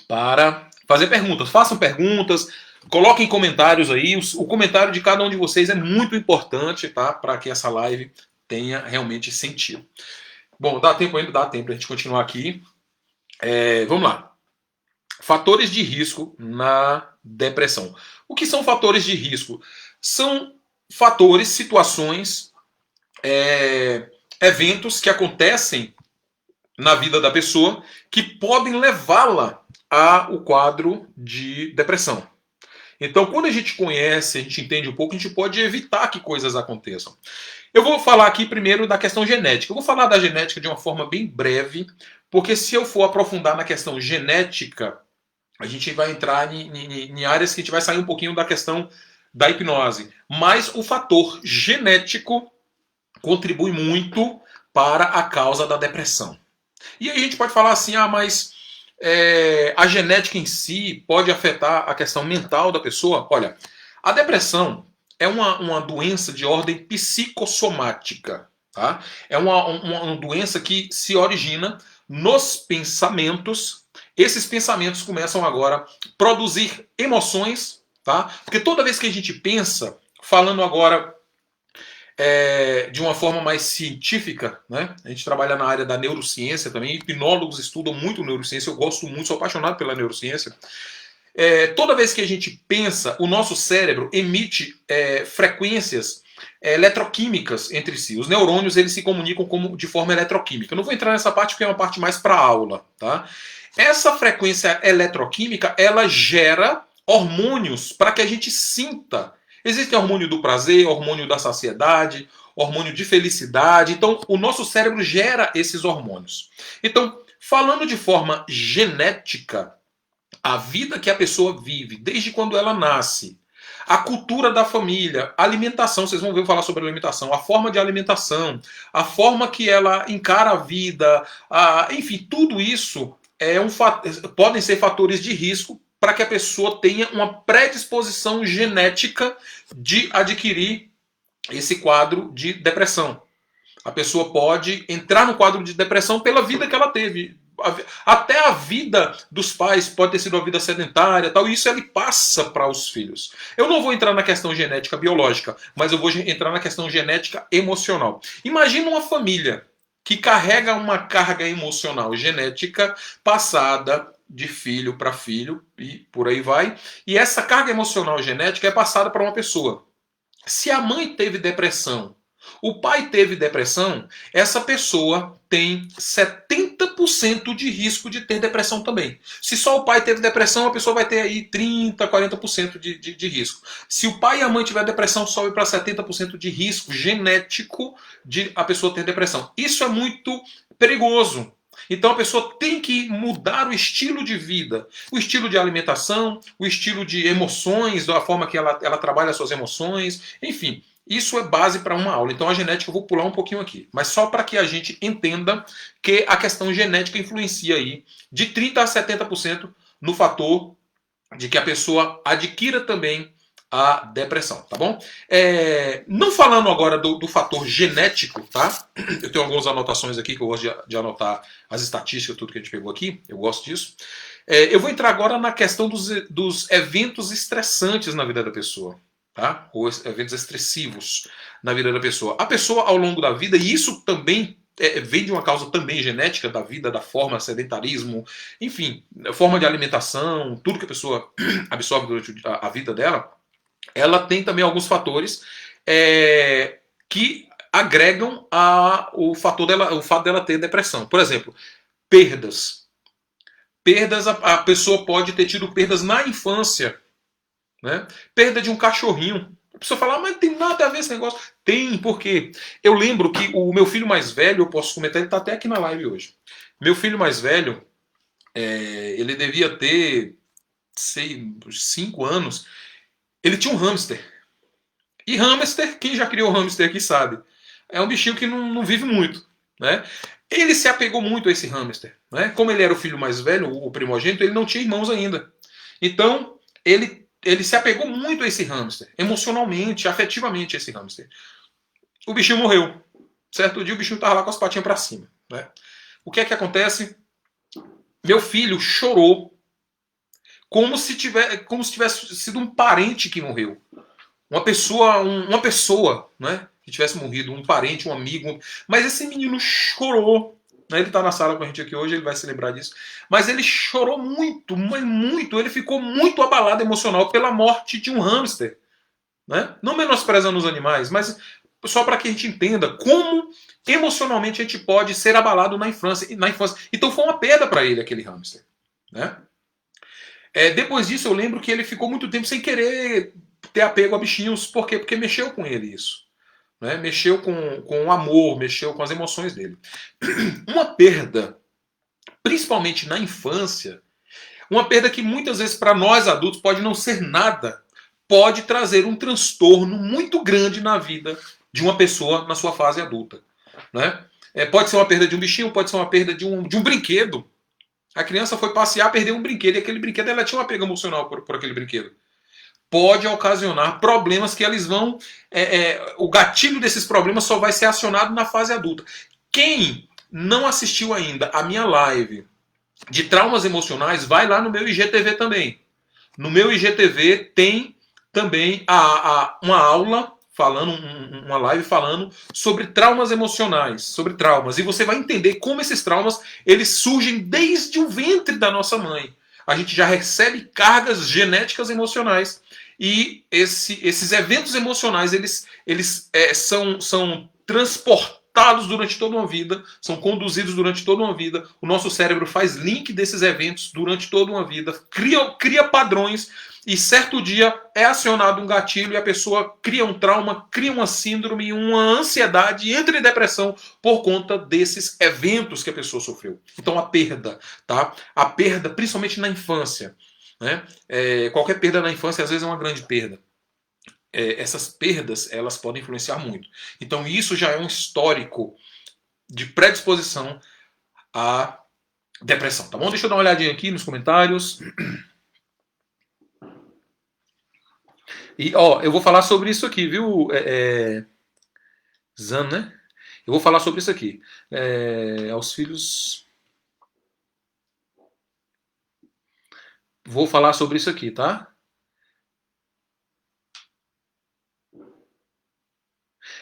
para fazer perguntas. Façam perguntas, coloquem comentários aí. O comentário de cada um de vocês é muito importante, tá? Para que essa live tenha realmente sentido. Bom, dá tempo ainda? Dá tempo pra gente continuar aqui. Vamos lá. Fatores de risco na depressão. O que são fatores de risco? São fatores, situações, eventos que acontecem na vida da pessoa que podem levá-la ao quadro de depressão. Então, quando a gente conhece, a gente entende um pouco, a gente pode evitar que coisas aconteçam. Eu vou falar aqui primeiro da questão genética. Eu vou falar da genética de uma forma bem breve, porque se eu for aprofundar na questão genética, a gente vai entrar em áreas que a gente vai sair um pouquinho da questão da hipnose. Mas o fator genético contribui muito para a causa da depressão. E aí a gente pode falar assim, mas a genética em si pode afetar a questão mental da pessoa? Olha, a depressão é uma doença de ordem psicossomática. Tá? É uma doença que se origina nos pensamentos. Esses pensamentos começam agora a produzir emoções. Tá? Porque toda vez que a gente pensa, falando agora de uma forma mais científica, né? A gente trabalha na área da neurociência também, hipnólogos estudam muito neurociência, eu gosto muito, sou apaixonado pela neurociência. Toda vez que a gente pensa, o nosso cérebro emite frequências eletroquímicas entre si. Os neurônios eles se comunicam de forma eletroquímica. Eu não vou entrar nessa parte porque é uma parte mais para aula. Tá? Essa frequência eletroquímica ela gera hormônios para que a gente sinta. Existe hormônio do prazer, hormônio da saciedade, hormônio de felicidade. Então, o nosso cérebro gera esses hormônios. Então, falando de forma genética, a vida que a pessoa vive, desde quando ela nasce, a cultura da família, a alimentação, vocês vão ver eu falar sobre alimentação, a forma de alimentação, a forma que ela encara a vida, enfim, tudo isso podem ser fatores de risco para que a pessoa tenha uma predisposição genética de adquirir esse quadro de depressão. A pessoa pode entrar no quadro de depressão pela vida que ela teve. Até a vida dos pais pode ter sido uma vida sedentária, tal, e isso ele passa para os filhos. Eu não vou entrar na questão genética biológica, mas eu vou entrar na questão genética emocional. Imagina uma família que carrega uma carga emocional genética passada de filho para filho e por aí vai, e essa carga emocional genética é passada para uma pessoa. Se a mãe teve depressão, o pai teve depressão, essa pessoa tem 70% de risco de ter depressão também. Se só o pai teve depressão, a pessoa vai ter aí 30, 40% de risco. Se o pai e a mãe tiver depressão, sobe para 70% de risco genético de a pessoa ter depressão. Isso é muito perigoso. Então a pessoa tem que mudar o estilo de vida, o estilo de alimentação, o estilo de emoções, da forma que ela trabalha as suas emoções, enfim. Isso é base para uma aula. Então a genética eu vou pular um pouquinho aqui. Mas só para que a gente entenda que a questão genética influencia aí de 30% a 70% no fator de que a pessoa adquira também a depressão, tá bom? Não falando agora do fator genético, tá? Eu tenho algumas anotações aqui que eu gosto de anotar as estatísticas, tudo que a gente pegou aqui, eu gosto disso. Eu vou entrar agora na questão dos eventos estressantes na vida da pessoa. Tá? Ou eventos estressivos na vida da pessoa. A pessoa, ao longo da vida, e isso também vem de uma causa também genética da vida, da forma, sedentarismo, enfim, forma de alimentação, tudo que a pessoa absorve durante a vida dela, ela tem também alguns fatores que agregam o fato dela ter depressão. Por exemplo, perdas. A pessoa pode ter tido perdas na infância. Né? Perda de um cachorrinho. A pessoa fala, mas não tem nada a ver esse negócio. Tem, porque eu lembro que o meu filho mais velho, eu posso comentar, ele está até aqui na live hoje. Meu filho mais velho, ele devia ter 5 anos. Ele tinha um hamster. E hamster, quem já criou hamster aqui sabe, é um bichinho que não vive muito. Né? Ele se apegou muito a esse hamster. Né? Como ele era o filho mais velho, o primogênito, ele não tinha irmãos ainda. Então, ele se apegou muito a esse hamster, emocionalmente, afetivamente a esse hamster. O bichinho morreu. Certo dia o bichinho estava lá com as patinhas para cima. Né? O que é que acontece? Meu filho chorou como se tivesse sido um parente que morreu. Uma pessoa, né, que tivesse morrido, um parente, um amigo. Mas esse menino chorou. Ele está na sala com a gente aqui hoje, ele vai se lembrar disso. Mas ele chorou muito, mas muito. Ele ficou muito abalado emocional pela morte de um hamster. Né? Não menosprezando os animais, mas só para que a gente entenda como emocionalmente a gente pode ser abalado na infância. Então foi uma perda para ele aquele hamster. Né? Depois disso eu lembro que ele ficou muito tempo sem querer ter apego a bichinhos. Por quê? Porque mexeu com ele isso. Né? Mexeu com o amor, mexeu com as emoções dele. Uma perda, principalmente na infância, uma perda que muitas vezes para nós adultos pode não ser nada, pode trazer um transtorno muito grande na vida de uma pessoa na sua fase adulta. Né? Pode ser uma perda de um bichinho, pode ser uma perda de um brinquedo. A criança foi passear, perdeu um brinquedo, e aquele brinquedo ela tinha um apego emocional por aquele brinquedo. Pode ocasionar problemas que eles vão... o gatilho desses problemas só vai ser acionado na fase adulta. Quem não assistiu ainda a minha live de traumas emocionais, vai lá no meu IGTV também. No meu IGTV tem também uma aula, uma live falando sobre traumas emocionais, sobre traumas. E você vai entender como esses traumas eles surgem desde o ventre da nossa mãe. A gente já recebe cargas genéticas emocionais. E esses eventos emocionais eles são transportados durante toda uma vida, são conduzidos durante toda uma vida. O nosso cérebro faz link desses eventos durante toda uma vida, cria padrões, e certo dia é acionado um gatilho e a pessoa cria um trauma, cria uma síndrome, uma ansiedade, entra em depressão por conta desses eventos que a pessoa sofreu. Então a perda, tá? A perda, principalmente na infância. Né? Qualquer perda na infância às vezes é uma grande perda. Essas perdas elas podem influenciar muito. Então isso já é um histórico de predisposição a depressão, tá bom? Deixa eu dar uma olhadinha aqui nos comentários. E, ó, eu vou falar sobre isso aqui, viu, Zan, né? Eu vou falar sobre isso aqui. Aos filhos... Vou falar sobre isso aqui, tá?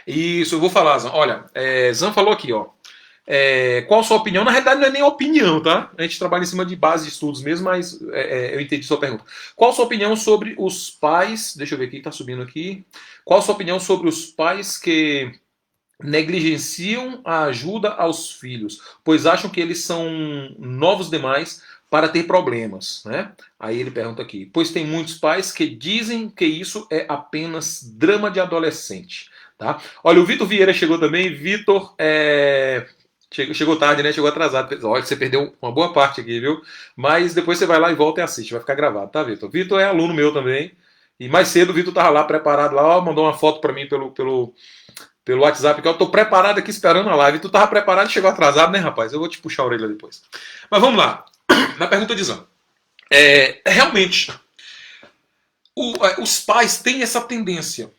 Isso, eu vou falar, Zan. Olha, Zan falou aqui, ó. Qual a sua opinião? Na realidade, não é nem opinião, tá? A gente trabalha em cima de base de estudos mesmo, mas eu entendi sua pergunta. Qual a sua opinião sobre os pais? Deixa eu ver aqui, tá subindo aqui. Qual a sua opinião sobre os pais que negligenciam a ajuda aos filhos, pois acham que eles são novos demais para ter problemas, né? Aí ele pergunta aqui, pois tem muitos pais que dizem que isso é apenas drama de adolescente, tá? Olha, o Vitor Vieira chegou também. Vitor, chegou tarde, né? Chegou atrasado. Olha, você perdeu uma boa parte aqui, viu? Mas depois você vai lá e volta e assiste, vai ficar gravado, tá, Vitor? Vitor é aluno meu também. E mais cedo o Vitor tava lá preparado lá, ó, mandou uma foto para mim pelo WhatsApp, que eu tô preparado aqui esperando a live. Tu tava preparado e chegou atrasado, né, rapaz? Eu vou te puxar a orelha depois. Mas vamos lá. Na pergunta de Zan. Realmente, os pais têm essa tendência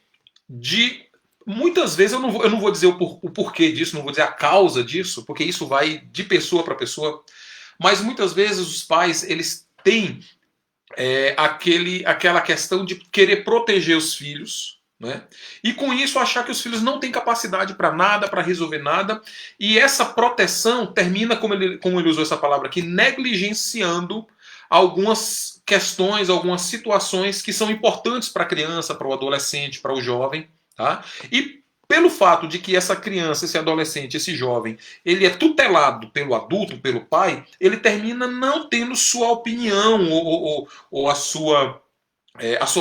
de... Muitas vezes, eu não vou dizer o porquê disso, não vou dizer a causa disso, porque isso vai de pessoa para pessoa. Mas muitas vezes os pais, eles têm aquela questão de querer proteger os filhos, né? E com isso achar que os filhos não têm capacidade para nada, para resolver nada, e essa proteção termina, como ele usou essa palavra aqui, negligenciando algumas questões, algumas situações que são importantes para a criança, para o adolescente, para o jovem, tá? E pelo fato de que essa criança, esse adolescente, esse jovem, ele é tutelado pelo adulto, pelo pai, ele termina não tendo sua opinião ou a sua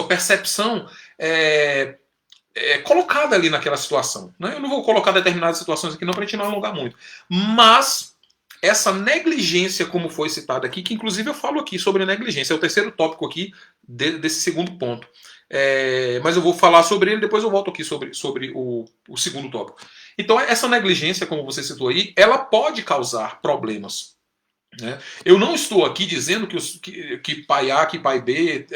percepção colocada ali naquela situação, né? Eu não vou colocar determinadas situações aqui não para a gente não alongar muito. Mas essa negligência, como foi citado aqui, que inclusive eu falo aqui sobre negligência, é o terceiro tópico aqui desse segundo ponto. Mas eu vou falar sobre ele, depois eu volto aqui sobre o segundo tópico. Então essa negligência, como você citou aí, ela pode causar problemas, né? Eu não estou aqui dizendo que pai A, que pai B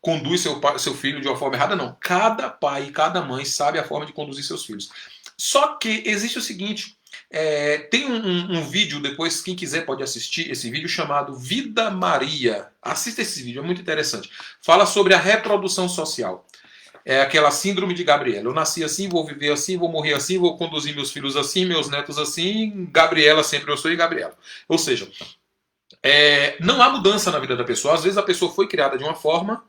conduz seu filho de uma forma errada, não. Cada pai e cada mãe sabe a forma de conduzir seus filhos. Só que existe o seguinte, tem um vídeo, depois quem quiser pode assistir esse vídeo, chamado Vida Maria. Assista esse vídeo, é muito interessante. Fala sobre a reprodução social. É aquela síndrome de Gabriela. Eu nasci assim, vou viver assim, vou morrer assim, vou conduzir meus filhos assim, meus netos assim, Gabriela sempre eu sou e Gabriela. Ou seja, não há mudança na vida da pessoa. Às vezes a pessoa foi criada de uma forma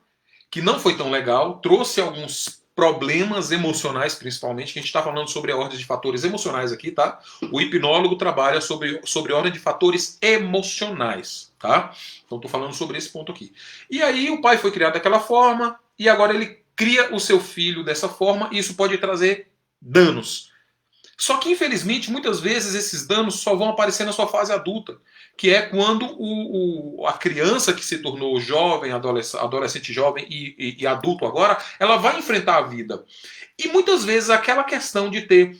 que não foi tão legal, trouxe alguns problemas emocionais, principalmente, que a gente está falando sobre a ordem de fatores emocionais aqui, tá? O hipnólogo trabalha sobre ordem de fatores emocionais, tá? Então estou falando sobre esse ponto aqui. E aí o pai foi criado daquela forma, e agora ele cria o seu filho dessa forma, e isso pode trazer danos. Só que, infelizmente, muitas vezes esses danos só vão aparecer na sua fase adulta, que é quando a criança que se tornou jovem, adolescente jovem e adulto agora, ela vai enfrentar a vida. E muitas vezes aquela questão de ter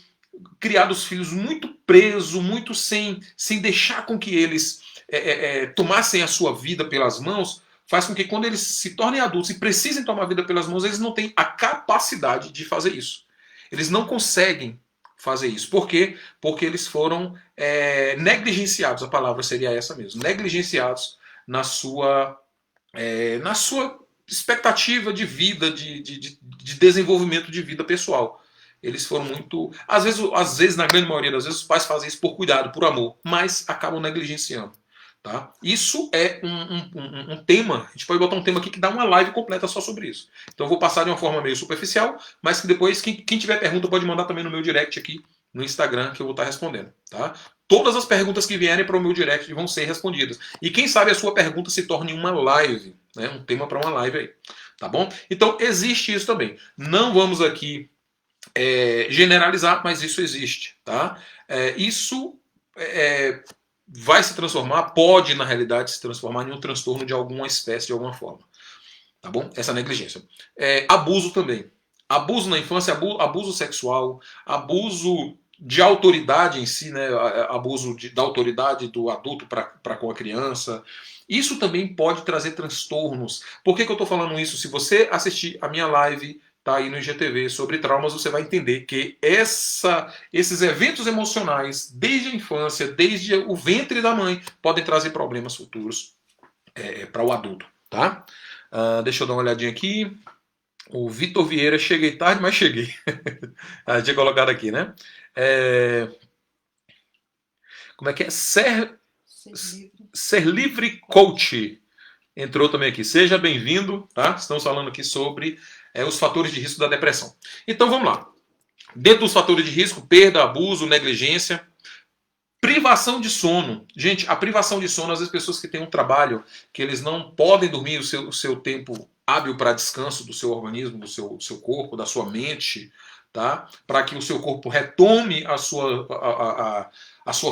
criado os filhos muito preso, muito sem deixar com que eles tomassem a sua vida pelas mãos, faz com que quando eles se tornem adultos e precisem tomar a vida pelas mãos, eles não têm a capacidade de fazer isso. Eles não conseguem fazer isso. Por quê? Porque eles foram negligenciados, a palavra seria essa mesmo, negligenciados na sua expectativa de vida, de desenvolvimento de vida pessoal. Eles foram muito... Às vezes, na grande maioria das vezes, os pais fazem isso por cuidado, por amor, mas acabam negligenciando. Tá? Isso é um tema, a gente pode botar um tema aqui que dá uma live completa só sobre isso. Então eu vou passar de uma forma meio superficial, mas que depois, quem tiver pergunta pode mandar também no meu direct aqui no Instagram, que eu vou estar respondendo. Tá? Todas as perguntas que vierem para o meu direct vão ser respondidas. E quem sabe a sua pergunta se torne uma live, né? Um tema para uma live aí. Tá bom? Então existe isso também. Não vamos aqui generalizar, mas isso existe. Tá? Isso vai se transformar, pode na realidade se transformar em um transtorno de alguma espécie, de alguma forma. Tá bom? Essa negligência. Abuso também. Abuso na infância, abuso sexual, abuso de autoridade em si, né, abuso da autoridade do adulto para com a criança. Isso também pode trazer transtornos. Por que eu estou falando isso? Se você assistir a minha live, tá aí no IGTV, sobre traumas, você vai entender que esses eventos emocionais, desde a infância, desde o ventre da mãe, podem trazer problemas futuros para o adulto. Tá? Deixa eu dar uma olhadinha aqui. O Vitor Vieira, cheguei tarde, mas cheguei. Tinha colocado aqui, né? Como é que é? Ser Livre Coach entrou também aqui. Seja bem-vindo, tá? Estamos falando aqui sobre os fatores de risco da depressão. Então vamos lá. Dentro dos fatores de risco, perda, abuso, negligência, privação de sono. Gente, a privação de sono, às vezes pessoas que têm um trabalho que eles não podem dormir o seu tempo hábil para descanso do seu organismo, do seu corpo, da sua mente, tá? Para que o seu corpo retome a sua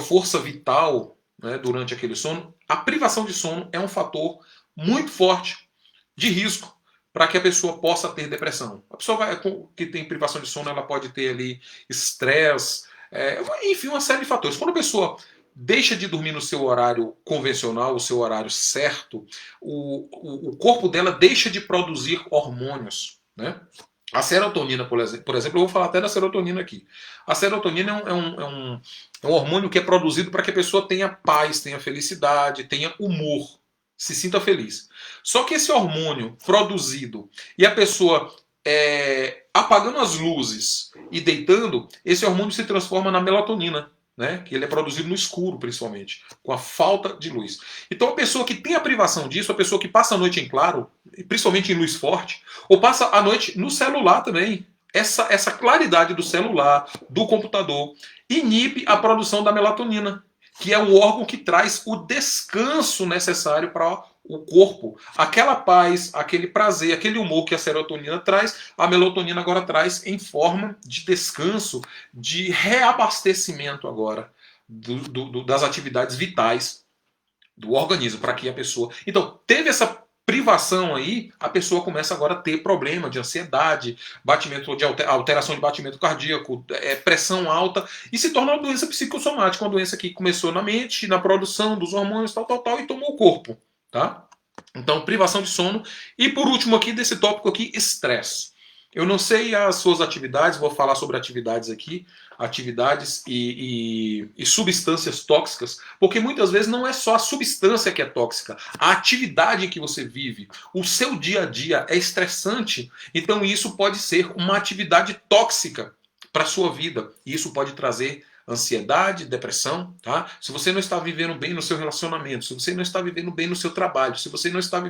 força vital, né, durante aquele sono. A privação de sono é um fator muito forte de risco para que a pessoa possa ter depressão. A pessoa que tem privação de sono, ela pode ter ali estresse, enfim, uma série de fatores. Quando a pessoa deixa de dormir no seu horário convencional, o seu horário certo, o corpo dela deixa de produzir hormônios, né? A serotonina, por exemplo, eu vou falar até da serotonina aqui. A serotonina é um hormônio que é produzido para que a pessoa tenha paz, tenha felicidade, tenha humor, se sinta feliz. Só que esse hormônio produzido e a pessoa apagando as luzes e deitando, esse hormônio se transforma na melatonina, né? Que ele é produzido no escuro, principalmente, com a falta de luz. Então a pessoa que tem a privação disso, a pessoa que passa a noite em claro, principalmente em luz forte, ou passa a noite no celular também, essa claridade do celular, do computador, inibe a produção da melatonina, que é o órgão que traz o descanso necessário para o corpo. Aquela paz, aquele prazer, aquele humor que a serotonina traz, a melatonina agora traz em forma de descanso, de reabastecimento agora das atividades vitais do organismo, para que a pessoa... Então, teve essa privação aí, a pessoa começa agora a ter problema de ansiedade, alteração de batimento cardíaco, pressão alta, e se torna uma doença psicossomática, uma doença que começou na mente, na produção dos hormônios, tal, e tomou o corpo. Tá? Então, privação de sono. E por último aqui, desse tópico aqui, estresse. Eu não sei as suas atividades, vou falar sobre atividades aqui, atividades e substâncias tóxicas, porque muitas vezes não é só a substância que é tóxica, a atividade em que você vive, o seu dia a dia é estressante, então isso pode ser uma atividade tóxica para a sua vida, e isso pode trazer ansiedade, depressão, tá? Se você não está vivendo bem no seu relacionamento, se você não está vivendo bem no seu trabalho, se você não está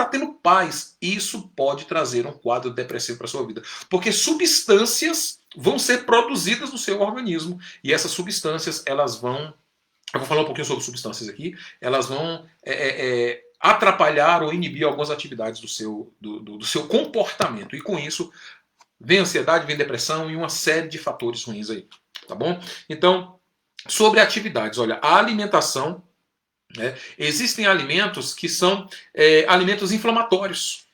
tendo paz, isso pode trazer um quadro depressivo para sua vida, porque substâncias vão ser produzidas no seu organismo e essas substâncias, elas vão, eu vou falar um pouquinho sobre substâncias aqui, elas vão atrapalhar ou inibir algumas atividades do seu comportamento, e com isso vem ansiedade, vem depressão e uma série de fatores ruins aí. Tá bom? Então, sobre atividades, olha, a alimentação, né, existem alimentos que são alimentos inflamatórios.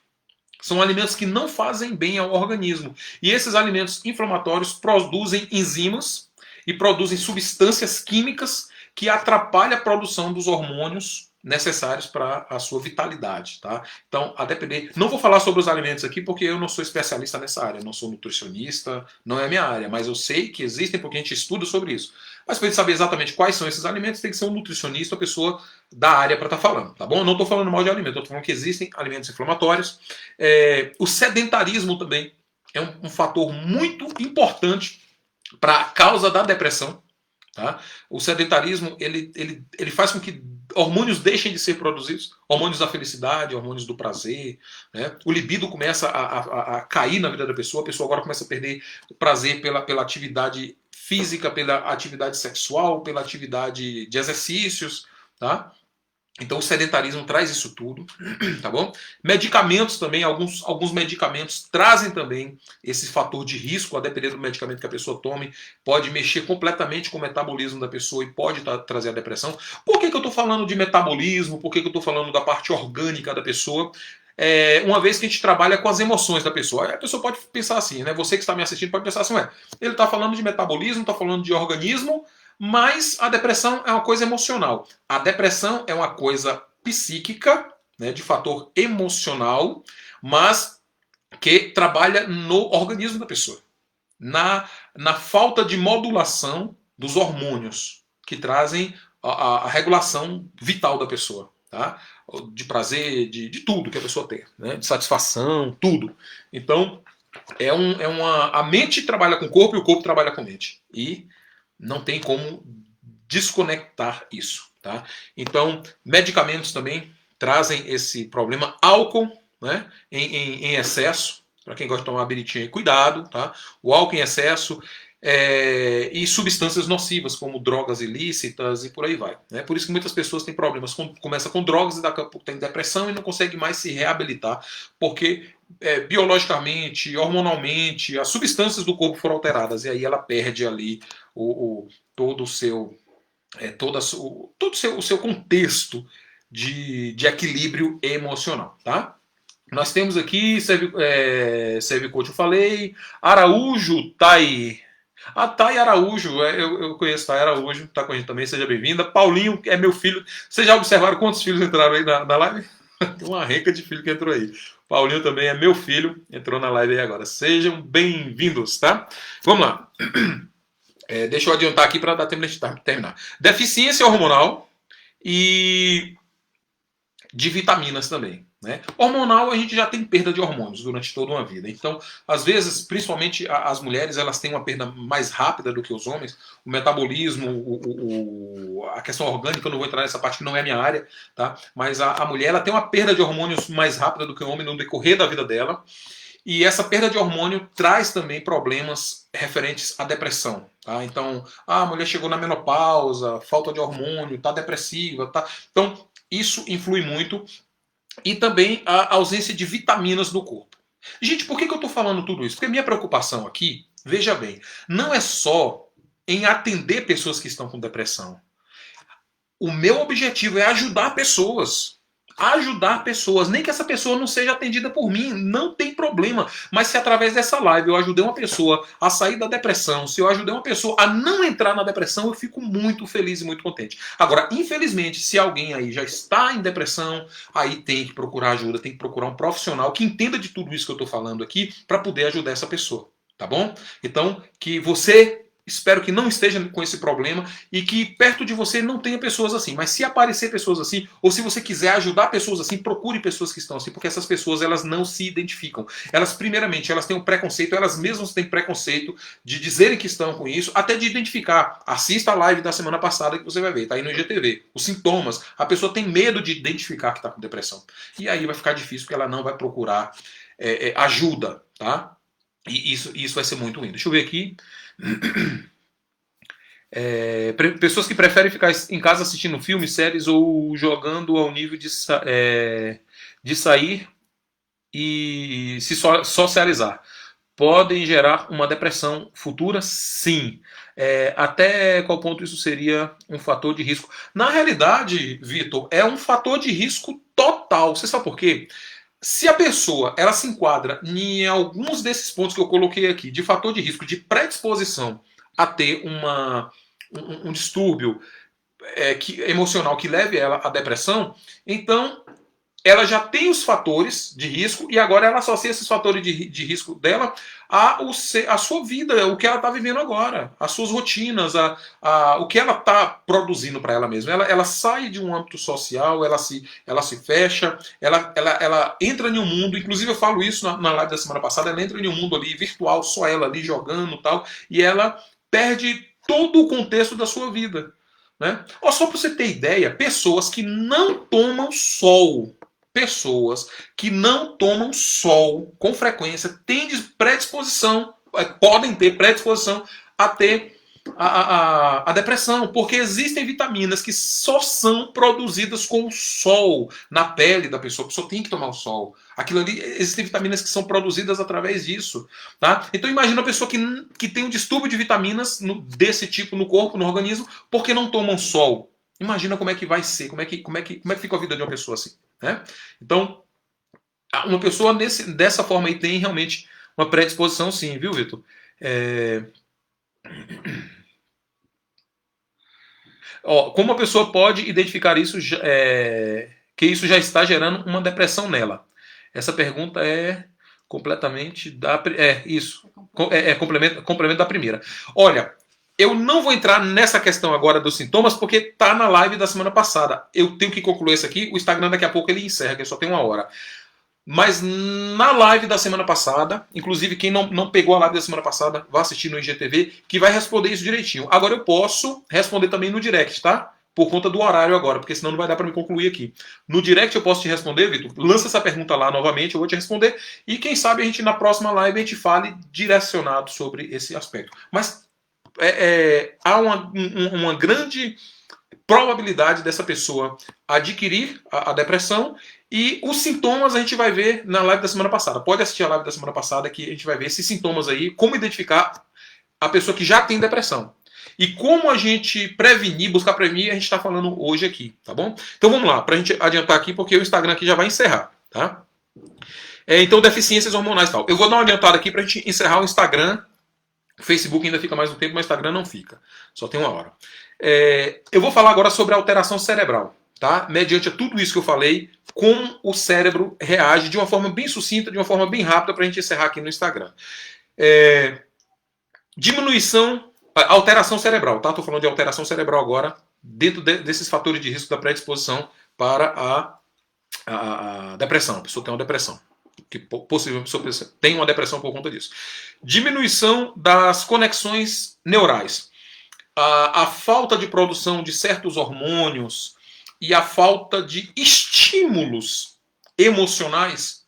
São alimentos que não fazem bem ao organismo. E esses alimentos inflamatórios produzem enzimas e produzem substâncias químicas que atrapalham a produção dos hormônios necessários para a sua vitalidade, tá? Então, a depender... Não vou falar sobre os alimentos aqui porque eu não sou especialista nessa área, não sou nutricionista, não é a minha área, mas eu sei que existem porque a gente estuda sobre isso. Mas para a gente saber exatamente quais são esses alimentos, tem que ser um nutricionista, uma pessoa da área para estar falando, tá bom? Eu não estou falando mal de alimento, eu estou falando que existem alimentos inflamatórios. O sedentarismo também é um fator muito importante para a causa da depressão, tá? O sedentarismo, ele faz com que hormônios deixem de ser produzidos, hormônios da felicidade, hormônios do prazer, né? O libido começa a cair na vida da pessoa, a pessoa agora começa a perder o prazer pela atividade física, pela atividade sexual, pela atividade de exercícios, tá? Então o sedentarismo traz isso tudo, tá bom? Medicamentos também, alguns medicamentos trazem também esse fator de risco, a depender do medicamento que a pessoa tome, pode mexer completamente com o metabolismo da pessoa e pode trazer a depressão. Por que eu estou falando de metabolismo? Por que eu estou falando da parte orgânica da pessoa? uma vez que a gente trabalha com as emoções da pessoa. Aí a pessoa pode pensar assim, né? Você que está me assistindo pode pensar assim, ele está falando de metabolismo, está falando de organismo, mas a depressão é uma coisa emocional. A depressão é uma coisa psíquica, né, de fator emocional, mas que trabalha no organismo da pessoa. Na falta de modulação dos hormônios que trazem a regulação vital da pessoa, tá? De prazer, de tudo que a pessoa tem, né? De satisfação, tudo. Então, a mente trabalha com o corpo e o corpo trabalha com a mente. E não tem como desconectar isso, tá? Então, medicamentos também trazem esse problema. Álcool, né, em excesso, para quem gosta de tomar uma biritinha aí, cuidado, tá? O álcool em excesso e substâncias nocivas, como drogas ilícitas e por aí vai. Né? Por isso que muitas pessoas têm problemas. Começa com drogas e daqui a pouco tem depressão e não consegue mais se reabilitar, porque biologicamente, hormonalmente, as substâncias do corpo foram alteradas e aí ela perde ali todo o seu o seu contexto de equilíbrio emocional, tá? Nós temos aqui Servicoach, eu falei, Araújo, Thay. A Thay Araújo, eu conheço Thay Araújo, tá com a gente também, seja bem-vinda. Paulinho, é meu filho. Vocês já observaram quantos filhos entraram aí na live? Tem uma renca de filho que entrou aí. Paulinho também é meu filho, entrou na live aí agora. Sejam bem-vindos, tá? Vamos lá. Deixa eu adiantar aqui para dar tempo de terminar. Deficiência hormonal e de vitaminas também. Né? Hormonal, a gente já tem perda de hormônios durante toda uma vida. Então, às vezes, principalmente as mulheres, elas têm uma perda mais rápida do que os homens. O metabolismo, a questão orgânica, eu não vou entrar nessa parte que não é minha área, tá? Mas a mulher ela tem uma perda de hormônios mais rápida do que o homem no decorrer da vida dela. E essa perda de hormônio traz também problemas referentes à depressão. Tá? Então, a mulher chegou na menopausa, falta de hormônio, está depressiva. Tá? Então, isso influi muito. E também a ausência de vitaminas no corpo. Gente, por que eu estou falando tudo isso? Porque minha preocupação aqui, veja bem, não é só em atender pessoas que estão com depressão. O meu objetivo é ajudar pessoas. Ajudar pessoas, nem que essa pessoa não seja atendida por mim, não tem problema. Mas se através dessa live eu ajudei uma pessoa a sair da depressão, se eu ajudei uma pessoa a não entrar na depressão, eu fico muito feliz e muito contente. Agora, infelizmente, se alguém aí já está em depressão, aí tem que procurar ajuda, tem que procurar um profissional que entenda de tudo isso que eu estou falando aqui para poder ajudar essa pessoa, tá bom? Então, que você... Espero que não esteja com esse problema e que perto de você não tenha pessoas assim. Mas se aparecer pessoas assim, ou se você quiser ajudar pessoas assim, procure pessoas que estão assim, porque essas pessoas elas não se identificam. Elas, primeiramente, elas têm um preconceito, elas mesmas têm preconceito de dizerem que estão com isso, até de identificar. Assista a live da semana passada que você vai ver, tá aí no IGTV. Os sintomas, a pessoa tem medo de identificar que está com depressão. E aí vai ficar difícil porque ela não vai procurar ajuda, tá? E isso vai ser muito ruim. Deixa eu ver aqui. Pessoas que preferem ficar em casa assistindo filmes, séries ou jogando ao nível de sair e se socializar podem gerar uma depressão futura? Sim. Até qual ponto isso seria um fator de risco? Na realidade, Vitor, é um fator de risco total. Você sabe por quê? Se a pessoa ela se enquadra em alguns desses pontos que eu coloquei aqui, de fator de risco, de predisposição a ter um distúrbio emocional que leve ela à depressão, então ela já tem os fatores de risco e agora ela associa esses fatores de risco dela à sua vida, o que ela está vivendo agora, as suas rotinas, o que ela está produzindo para ela mesma. Ela sai de um âmbito social, ela se fecha, ela entra em um mundo, inclusive eu falo isso na live da semana passada, ela entra em um mundo ali virtual, só ela ali jogando e tal, e ela perde todo o contexto da sua vida. Né? Só para você ter ideia, pessoas que não tomam sol, com frequência têm predisposição, podem ter predisposição a ter a depressão, porque existem vitaminas que só são produzidas com o sol na pele da pessoa. A pessoa tem que tomar o sol. Aquilo ali, existem vitaminas que são produzidas através disso. Tá? Então imagina uma pessoa que tem um distúrbio de vitaminas desse tipo no corpo, no organismo, porque não tomam sol. Imagina como é que vai ser, como é que fica a vida de uma pessoa assim. Né? Então, Uma pessoa dessa forma aí tem realmente uma predisposição sim, viu, Vitor? Como a pessoa pode identificar isso, que isso já está gerando uma depressão nela? Essa pergunta é completamente isso. Complemento da primeira. Olha, eu não vou entrar nessa questão agora dos sintomas, porque tá na live da semana passada. Eu tenho que concluir isso aqui. O Instagram daqui a pouco ele encerra, que só tem 1 hora. Mas na live da semana passada, inclusive quem não pegou a live da semana passada, vá assistir no IGTV, que vai responder isso direitinho. Agora eu posso responder também no direct, tá? Por conta do horário agora, porque senão não vai dar para me concluir aqui. No direct eu posso te responder, Vitor. Lança essa pergunta lá novamente, eu vou te responder. E quem sabe a gente na próxima live a gente fale direcionado sobre esse aspecto. Mas há uma grande probabilidade dessa pessoa adquirir a depressão, e os sintomas a gente vai ver na live da semana passada. Pode assistir a live da semana passada que a gente vai ver esses sintomas aí, como identificar a pessoa que já tem depressão. E como a gente prevenir, buscar prevenir, a gente está falando hoje aqui, tá bom? Então vamos lá, para a gente adiantar aqui, porque o Instagram aqui já vai encerrar, tá? Então, deficiências hormonais e tal. Eu vou dar uma adiantada aqui para a gente encerrar o Instagram. O Facebook ainda fica mais um tempo, mas o Instagram não fica. Só tem 1 hora. Eu vou falar agora sobre a alteração cerebral, tá? Mediante tudo isso que eu falei, como o cérebro reage de uma forma bem sucinta, de uma forma bem rápida, para a gente encerrar aqui no Instagram. Alteração cerebral, tá? Estou falando de alteração cerebral agora, dentro desses fatores de risco da predisposição para a depressão. A pessoa tem uma depressão, que possivelmente a pessoa tem uma depressão por conta disso. Diminuição das conexões neurais. A falta de produção de certos hormônios e a falta de estímulos emocionais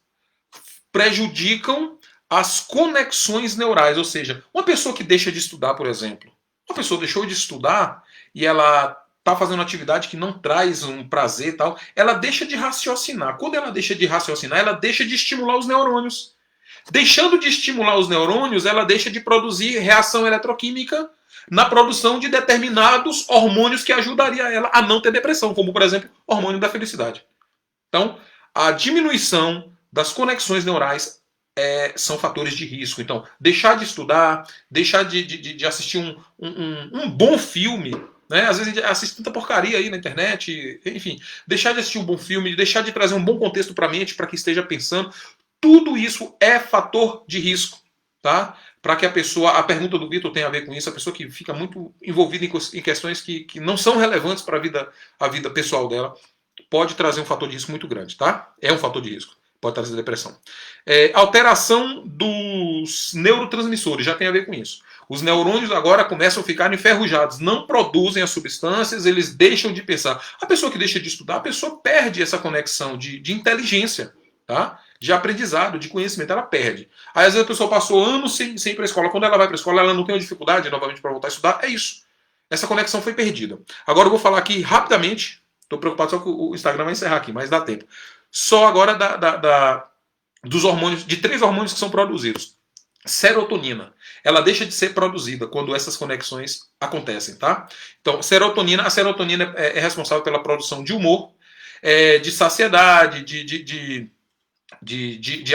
prejudicam as conexões neurais. Ou seja, uma pessoa que deixa de estudar, por exemplo, uma pessoa deixou de estudar e ela está fazendo uma atividade que não traz um prazer e tal, ela deixa de raciocinar. Quando ela deixa de raciocinar, ela deixa de estimular os neurônios. Deixando de estimular os neurônios, ela deixa de produzir reação eletroquímica na produção de determinados hormônios que ajudaria ela a não ter depressão, como, por exemplo, o hormônio da felicidade. Então, a diminuição das conexões neurais são fatores de risco. Então, deixar de estudar, deixar de assistir um bom filme, né? Às vezes a gente assiste tanta porcaria aí na internet, enfim, deixar de assistir um bom filme, deixar de trazer um bom contexto para a mente, para que esteja pensando, tudo isso é fator de risco, tá? Para que a pergunta do Vitor tem a ver com isso, a pessoa que fica muito envolvida em questões que não são relevantes para a vida pessoal dela, pode trazer um fator de risco muito grande, tá? É um fator de risco, pode trazer depressão. Alteração dos neurotransmissores, já tem a ver com isso. Os neurônios agora começam a ficar enferrujados, não produzem as substâncias, eles deixam de pensar. A pessoa que deixa de estudar, a pessoa perde essa conexão de inteligência, tá? De aprendizado, de conhecimento, ela perde. Aí às vezes a pessoa passou anos sem ir para a escola. Quando ela vai para a escola, ela não tem uma dificuldade novamente para voltar a estudar. É isso. Essa conexão foi perdida. Agora eu vou falar aqui rapidamente. Estou preocupado só que o Instagram vai encerrar aqui, mas dá tempo. Só agora dos hormônios, de 3 hormônios que são produzidos. Serotonina. Ela deixa de ser produzida quando essas conexões acontecem, tá? Então, a serotonina é responsável pela produção de humor, de saciedade, de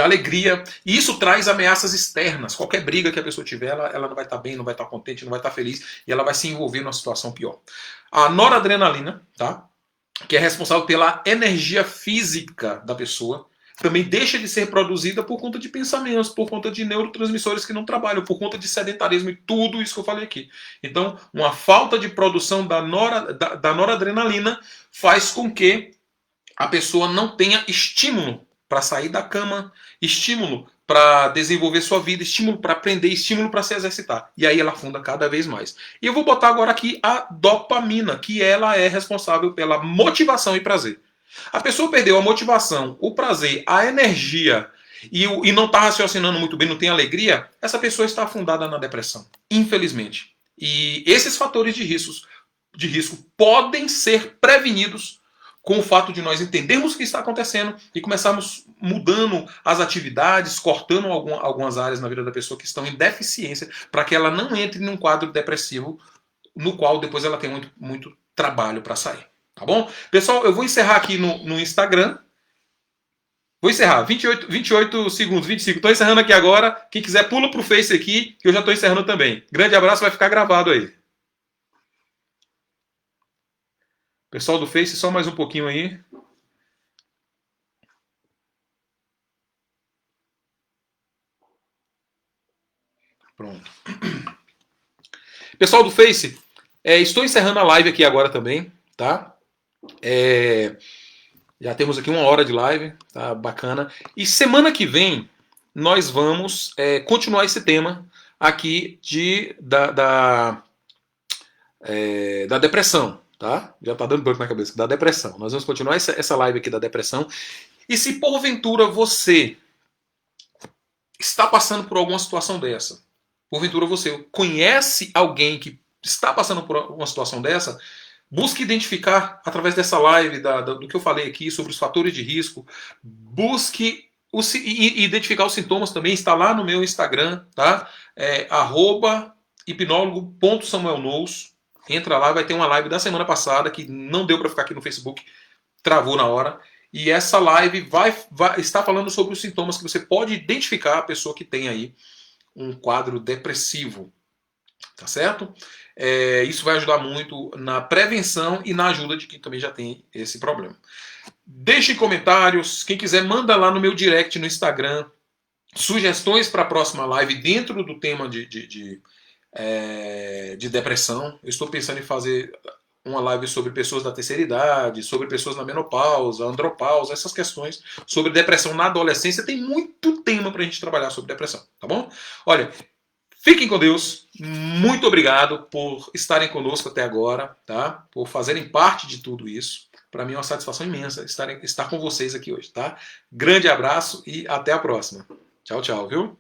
alegria, e isso traz ameaças externas. Qualquer briga que a pessoa tiver, ela não vai estar bem, não vai estar contente, não vai estar feliz, e ela vai se envolver numa situação pior. A noradrenalina, tá? Que é responsável pela energia física da pessoa, também deixa de ser produzida por conta de pensamentos, por conta de neurotransmissores que não trabalham, por conta de sedentarismo e tudo isso que eu falei aqui. Então, uma falta de produção da noradrenalina faz com que a pessoa não tenha estímulo para sair da cama, estímulo para desenvolver sua vida, estímulo para aprender, estímulo para se exercitar. E aí ela afunda cada vez mais. E eu vou botar agora aqui a dopamina, que ela é responsável pela motivação e prazer. A pessoa perdeu a motivação, o prazer, a energia e não está raciocinando muito bem, não tem alegria, essa pessoa está afundada na depressão, infelizmente. E esses fatores de risco podem ser prevenidos com o fato de nós entendermos o que está acontecendo e começarmos mudando as atividades, cortando algumas áreas na vida da pessoa que estão em deficiência, para que ela não entre num quadro depressivo no qual depois ela tem muito trabalho para sair. Tá bom? Pessoal, eu vou encerrar aqui no Instagram. Vou encerrar. 28 segundos, 25. Estou encerrando aqui agora. Quem quiser, pula pro Face aqui, que eu já estou encerrando também. Grande abraço, vai ficar gravado aí. Pessoal do Face, só mais um pouquinho aí. Pronto. Pessoal do Face, estou encerrando a live aqui agora também, tá? Já temos aqui 1 hora de live, tá bacana. E semana que vem nós vamos continuar esse tema aqui da depressão, tá? Já tá dando branco na cabeça, da depressão. Nós vamos continuar essa live aqui da depressão. E se porventura você está passando por alguma situação dessa, porventura você conhece alguém que está passando por uma situação dessa, busque identificar através dessa live, do que eu falei aqui sobre os fatores de risco, busque identificar os sintomas também, está lá no meu Instagram, tá? @hipnólogo.samuelnous. Entra lá, vai ter uma live da semana passada que não deu para ficar aqui no Facebook, travou na hora. E essa live vai estar falando sobre os sintomas que você pode identificar a pessoa que tem aí um quadro depressivo, tá certo? Isso vai ajudar muito na prevenção e na ajuda de quem também já tem esse problema. Deixe comentários, quem quiser manda lá no meu direct no Instagram sugestões para a próxima live dentro do tema de depressão. Eu estou pensando em fazer uma live sobre pessoas da terceira idade, sobre pessoas na menopausa, andropausa, essas questões sobre depressão na adolescência. Tem muito tema para a gente trabalhar sobre depressão, tá bom? Olha, fiquem com Deus. Muito obrigado por estarem conosco até agora, tá? Por fazerem parte de tudo isso. Para mim é uma satisfação imensa estar com vocês aqui hoje, tá? Grande abraço e até a próxima. Tchau, tchau, viu?